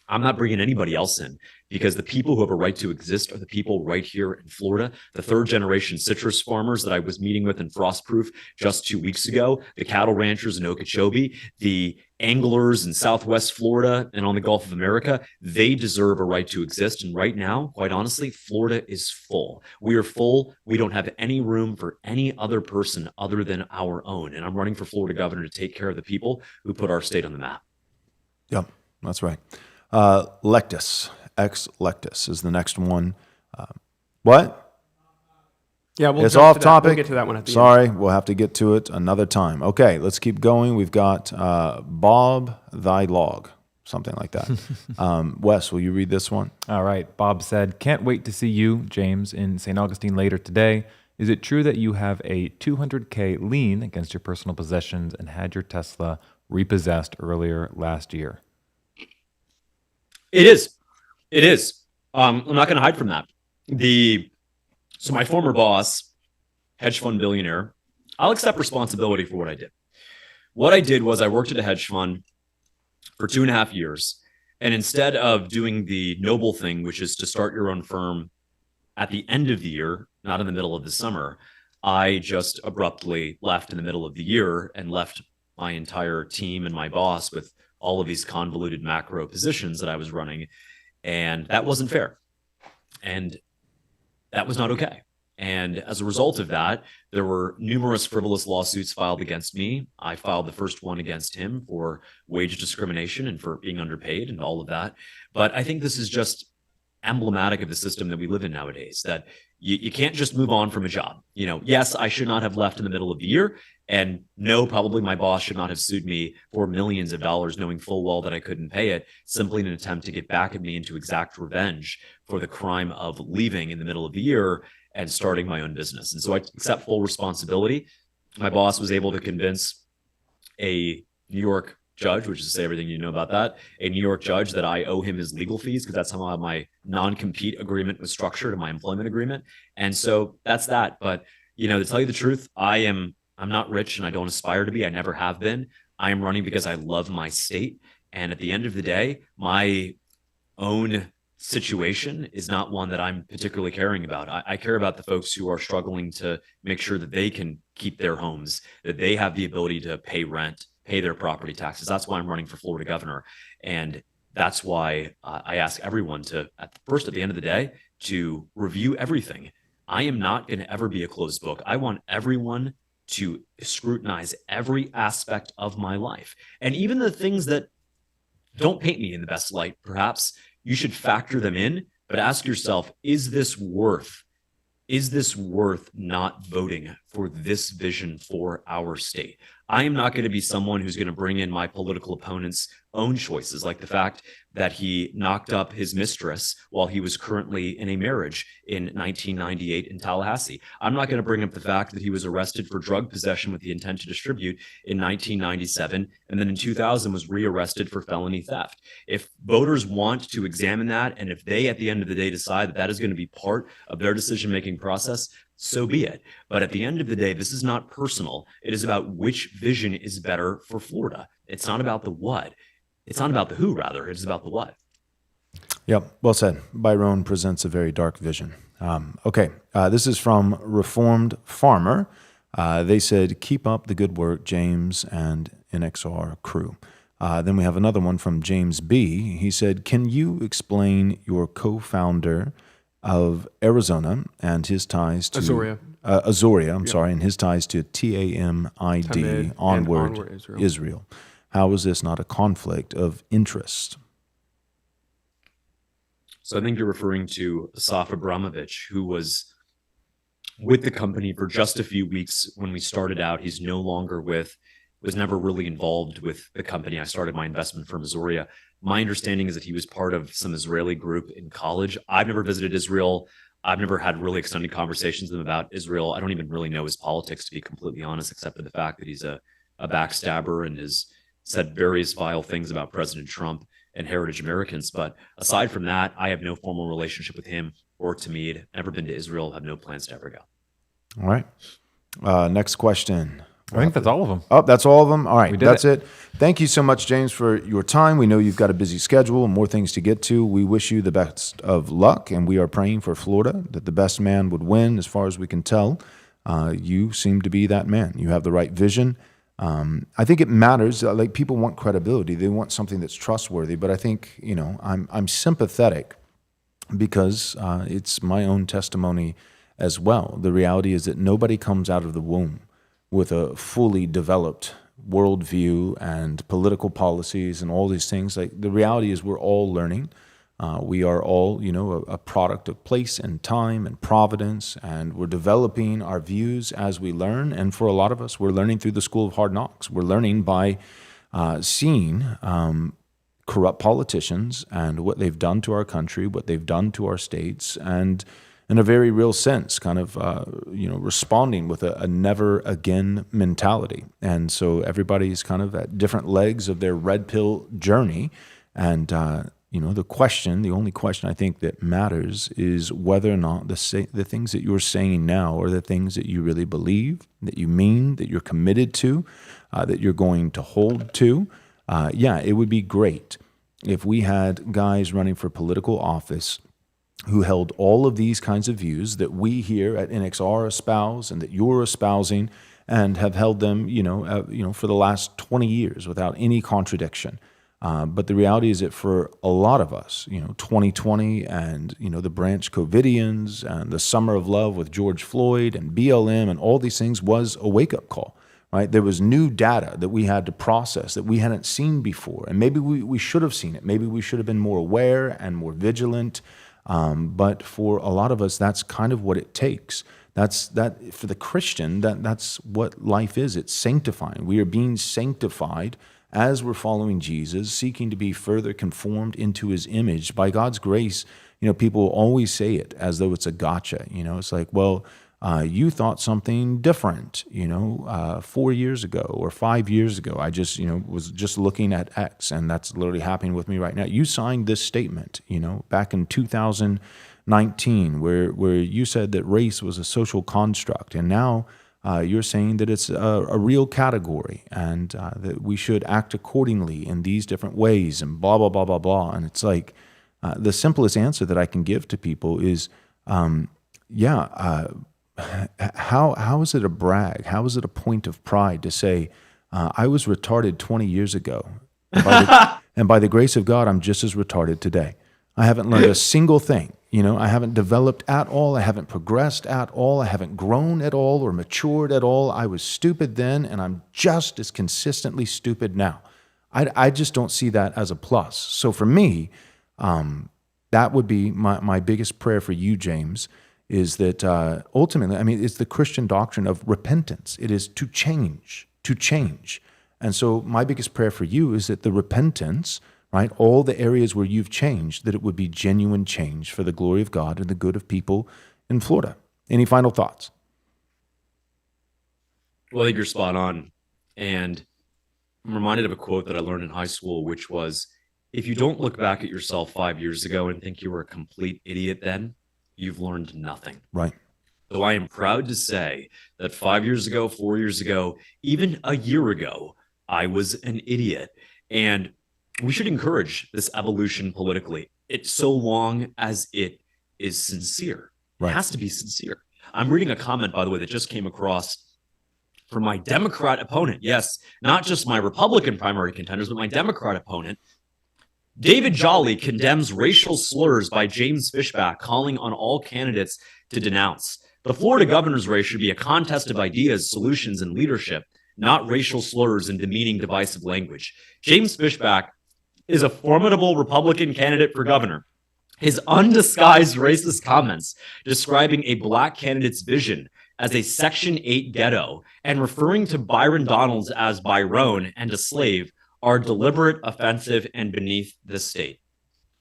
I'm not bringing anybody else in, because the people who have a right to exist are the people right here in Florida, the third generation citrus farmers that I was meeting with in Frostproof just 2 weeks ago, the cattle ranchers in Okeechobee, the anglers in Southwest Florida and on the Gulf of America. They deserve a right to exist. And right now, quite honestly, Florida is full. We are full. We don't have any room for any other person other than our own. And I'm running for Florida governor to take care of the people who put our state on the map. Yep, that's right. Lectus, ex-Lectus is the next one. What? Yeah, It's off topic. We'll get to that one at the end. Sorry, we'll have to get to it another time. Okay, let's keep going. We've got Bob Thy Log, something like that. Wes, will you read this one? All right. Bob said, can't wait to see you, James, in St. Augustine later today. Is it true that you have a $200K lien against your personal possessions and had your Tesla repossessed earlier last year? It is. It is. I'm not going to hide from that. So my former boss, hedge fund billionaire, I'll accept responsibility for what I did. What I did was I worked at a hedge fund for 2.5 years. And instead of doing the noble thing, which is to start your own firm at the end of the year, not in the middle of the summer, I just abruptly left in the middle of the year and left my entire team and my boss with all of these convoluted macro positions that I was running. And that wasn't fair. And that was not okay. And as a result of that, there were numerous frivolous lawsuits filed against me. I filed the first one against him for wage discrimination and for being underpaid and all of that. But I think this is just emblematic of the system that we live in nowadays, that you can't just move on from a job. You know, yes, I should not have left in the middle of the year. And no, probably my boss should not have sued me for millions of dollars, knowing full well that I couldn't pay it, simply in an attempt to get back at me and to exact revenge for the crime of leaving in the middle of the year and starting my own business. And so I accept full responsibility. My boss was able to convince a New York judge, which is to say everything you know about that, a New York judge, that I owe him his legal fees, because that's how my non-compete agreement was structured in my employment agreement. And so that's that. But, you know, to tell you the truth, I'm not rich and I don't aspire to be. I never have been. I am running because I love my state. And at the end of the day, my own situation is not one that I'm particularly caring about. I care about the folks who are struggling to make sure that they can keep their homes, that they have the ability to pay rent, pay their property taxes. That's why I'm running for Florida governor. And that's why I ask everyone to, at the end of the day, to review everything. I am not going to ever be a closed book. I want everyone to scrutinize every aspect of my life. And even the things that don't paint me in the best light, perhaps you should factor them in, but ask yourself, is this worth not voting for this vision for our state? I am not going to be someone who's going to bring in my political opponent's own choices, like the fact that he knocked up his mistress while he was currently in a marriage in 1998 in Tallahassee. I'm not going to bring up the fact that he was arrested for drug possession with the intent to distribute in 1997, and then in 2000 was rearrested for felony theft. If voters want to examine that, and if they at the end of the day decide that that is going to be part of their decision-making process, so be it. But at the end of the day, this is not personal. It is about which vision is better for Florida. It's not about the what. It's not about the who, rather. It's about the what. Yep, well said. Byron presents a very dark vision. Okay, this is from Reformed Farmer. They said, keep up the good work, James and NXR crew. Then we have another one from James B. He said, can you explain your co-founder of Arizona and his ties to Azoria, sorry, and his ties to TAMID, Tamid, onward, and onward Israel. How is this not a conflict of interest? So I think you're referring to Asaf Abramovich, who was with the company for just a few weeks when we started out. He's no longer was never really involved with the company. I started my investment firm, Azoria. My understanding is that he was part of some Israeli group in college. I've never visited Israel. I've never had really extended conversations with him about Israel. I don't even really know his politics, to be completely honest, except for the fact that he's a backstabber and has said various vile things about President Trump and heritage Americans. But aside from that, I have no formal relationship with him or Tamid. Never been to Israel, have no plans to ever go. All right. Next question. I think that's all of them. Oh, that's all of them? All right, that's it. it. Thank you so much, James, for your time. We know you've got a busy schedule and more things to get to. We wish you the best of luck, and we are praying for Florida that the best man would win as far as we can tell. You seem to be that man. You have the right vision. I think it matters. Like, people want credibility. They want something that's trustworthy. But I think, I'm sympathetic because it's my own testimony as well. The reality is that nobody comes out of the womb with a fully developed worldview and political policies and all these things. Like, the reality is we're all learning. We are all, a product of place and time and providence, and we're developing our views as we learn. And for a lot of us, we're learning through the school of hard knocks. We're learning by seeing corrupt politicians and what they've done to our country, what they've done to our states, and in a very real sense, kind of, responding with a never again mentality. And so everybody's kind of at different legs of their red pill journey. And, the only question I think that matters is whether or not the things that you're saying now are the things that you really believe, that you mean, that you're committed to, that you're going to hold to. It would be great if we had guys running for political office who held all of these kinds of views that we here at NXR espouse and that you're espousing, and have held them, for the last 20 years without any contradiction. But the reality is that for a lot of us, 2020 and, the Branch Covidians and the Summer of Love with George Floyd and BLM and all these things was a wake-up call, right? There was new data that we had to process that we hadn't seen before. And maybe we should have seen it. Maybe we should have been more aware and more vigilant. But for a lot of us, that's kind of what it takes. That's for the Christian, that's what life is. It's sanctifying. We are being sanctified as we're following Jesus, seeking to be further conformed into his image. By God's grace, people always say it as though it's a gotcha. It's like, well, you thought something different, 4 years ago or 5 years ago. I just, was just looking at X, and that's literally happening with me right now. You signed this statement, back in 2019, where you said that race was a social construct, and now you're saying that it's a real category, and that we should act accordingly in these different ways, and blah, blah, blah, blah, blah. And it's like, the simplest answer that I can give to people is, how is it a brag? How is it a point of pride to say, I was retarded 20 years ago, and by the grace of God, I'm just as retarded today. I haven't learned a single thing. I haven't developed at all. I haven't progressed at all. I haven't grown at all or matured at all. I was stupid then, and I'm just as consistently stupid now. I just don't see that as a plus. So for me, that would be my biggest prayer for you, James, is that ultimately, it's the Christian doctrine of repentance. It is to change. And so my biggest prayer for you is that the repentance, right, all the areas where you've changed, that it would be genuine change for the glory of God and the good of people in Florida. Any final thoughts? Well, I think you're spot on. And I'm reminded of a quote that I learned in high school, which was, if you don't look back at yourself 5 years ago and think you were a complete idiot then, you've learned nothing. Right. So I am proud to say that 5 years ago, 4 years ago, even a year ago, I was an idiot. And we should encourage this evolution politically. It's so long as it is sincere. Right. It has to be sincere. I'm reading a comment, by the way, that just came across from my Democrat opponent. Yes, not just my Republican primary contenders, but my Democrat opponent. David Jolly condemns racial slurs by James Fishback, calling on all candidates to denounce. The Florida governor's race should be a contest of ideas, solutions, and leadership, not racial slurs and demeaning divisive language. James Fishback is a formidable Republican candidate for governor. His undisguised racist comments describing a black candidate's vision as a Section 8 ghetto and referring to Byron Donalds as Byron and a slave are deliberate, offensive, and beneath the state.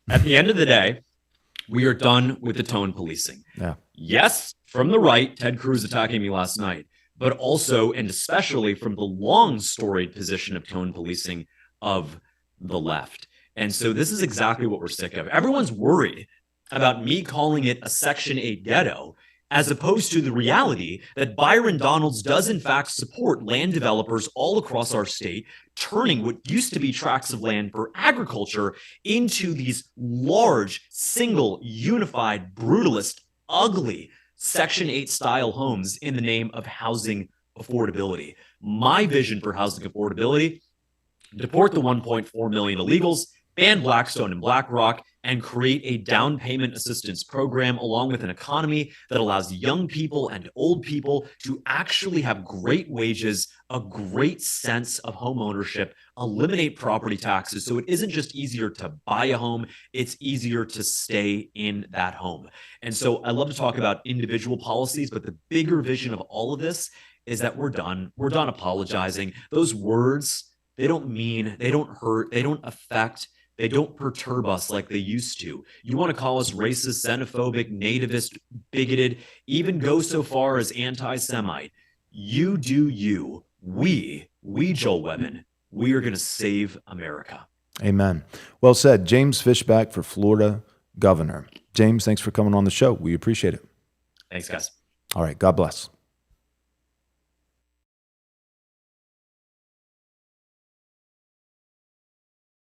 At the end of the day, we are done with the tone policing. Yeah. Yes, from the right, Ted Cruz attacking me last night, but also and especially from the long storied position of tone policing of the left. And so this is exactly what we're sick of. Everyone's worried about me calling it a Section 8 ghetto, as opposed to the reality that Byron Donalds does in fact support land developers all across our state, turning what used to be tracts of land for agriculture into these large, single, unified, brutalist, ugly Section 8 style homes in the name of housing affordability. My vision for housing affordability: deport the 1.4 million illegals, ban Blackstone and BlackRock, and create a down payment assistance program along with an economy that allows young people and old people to actually have great wages, a great sense of home ownership, eliminate property taxes so it isn't just easier to buy a home, it's easier to stay in that home. And so I love to talk about individual policies, but the bigger vision of all of this is that we're done. We're done apologizing. Those words, they don't mean, they don't hurt, they don't affect, they don't perturb us like they used to. You want to call us racist, xenophobic, nativist, bigoted, even go so far as anti-Semite. You do you. We Joel Webben, we are going to save America. Amen. Well said. James Fishback for Florida governor. James, thanks for coming on the show. We appreciate it. Thanks, guys. All right. God bless.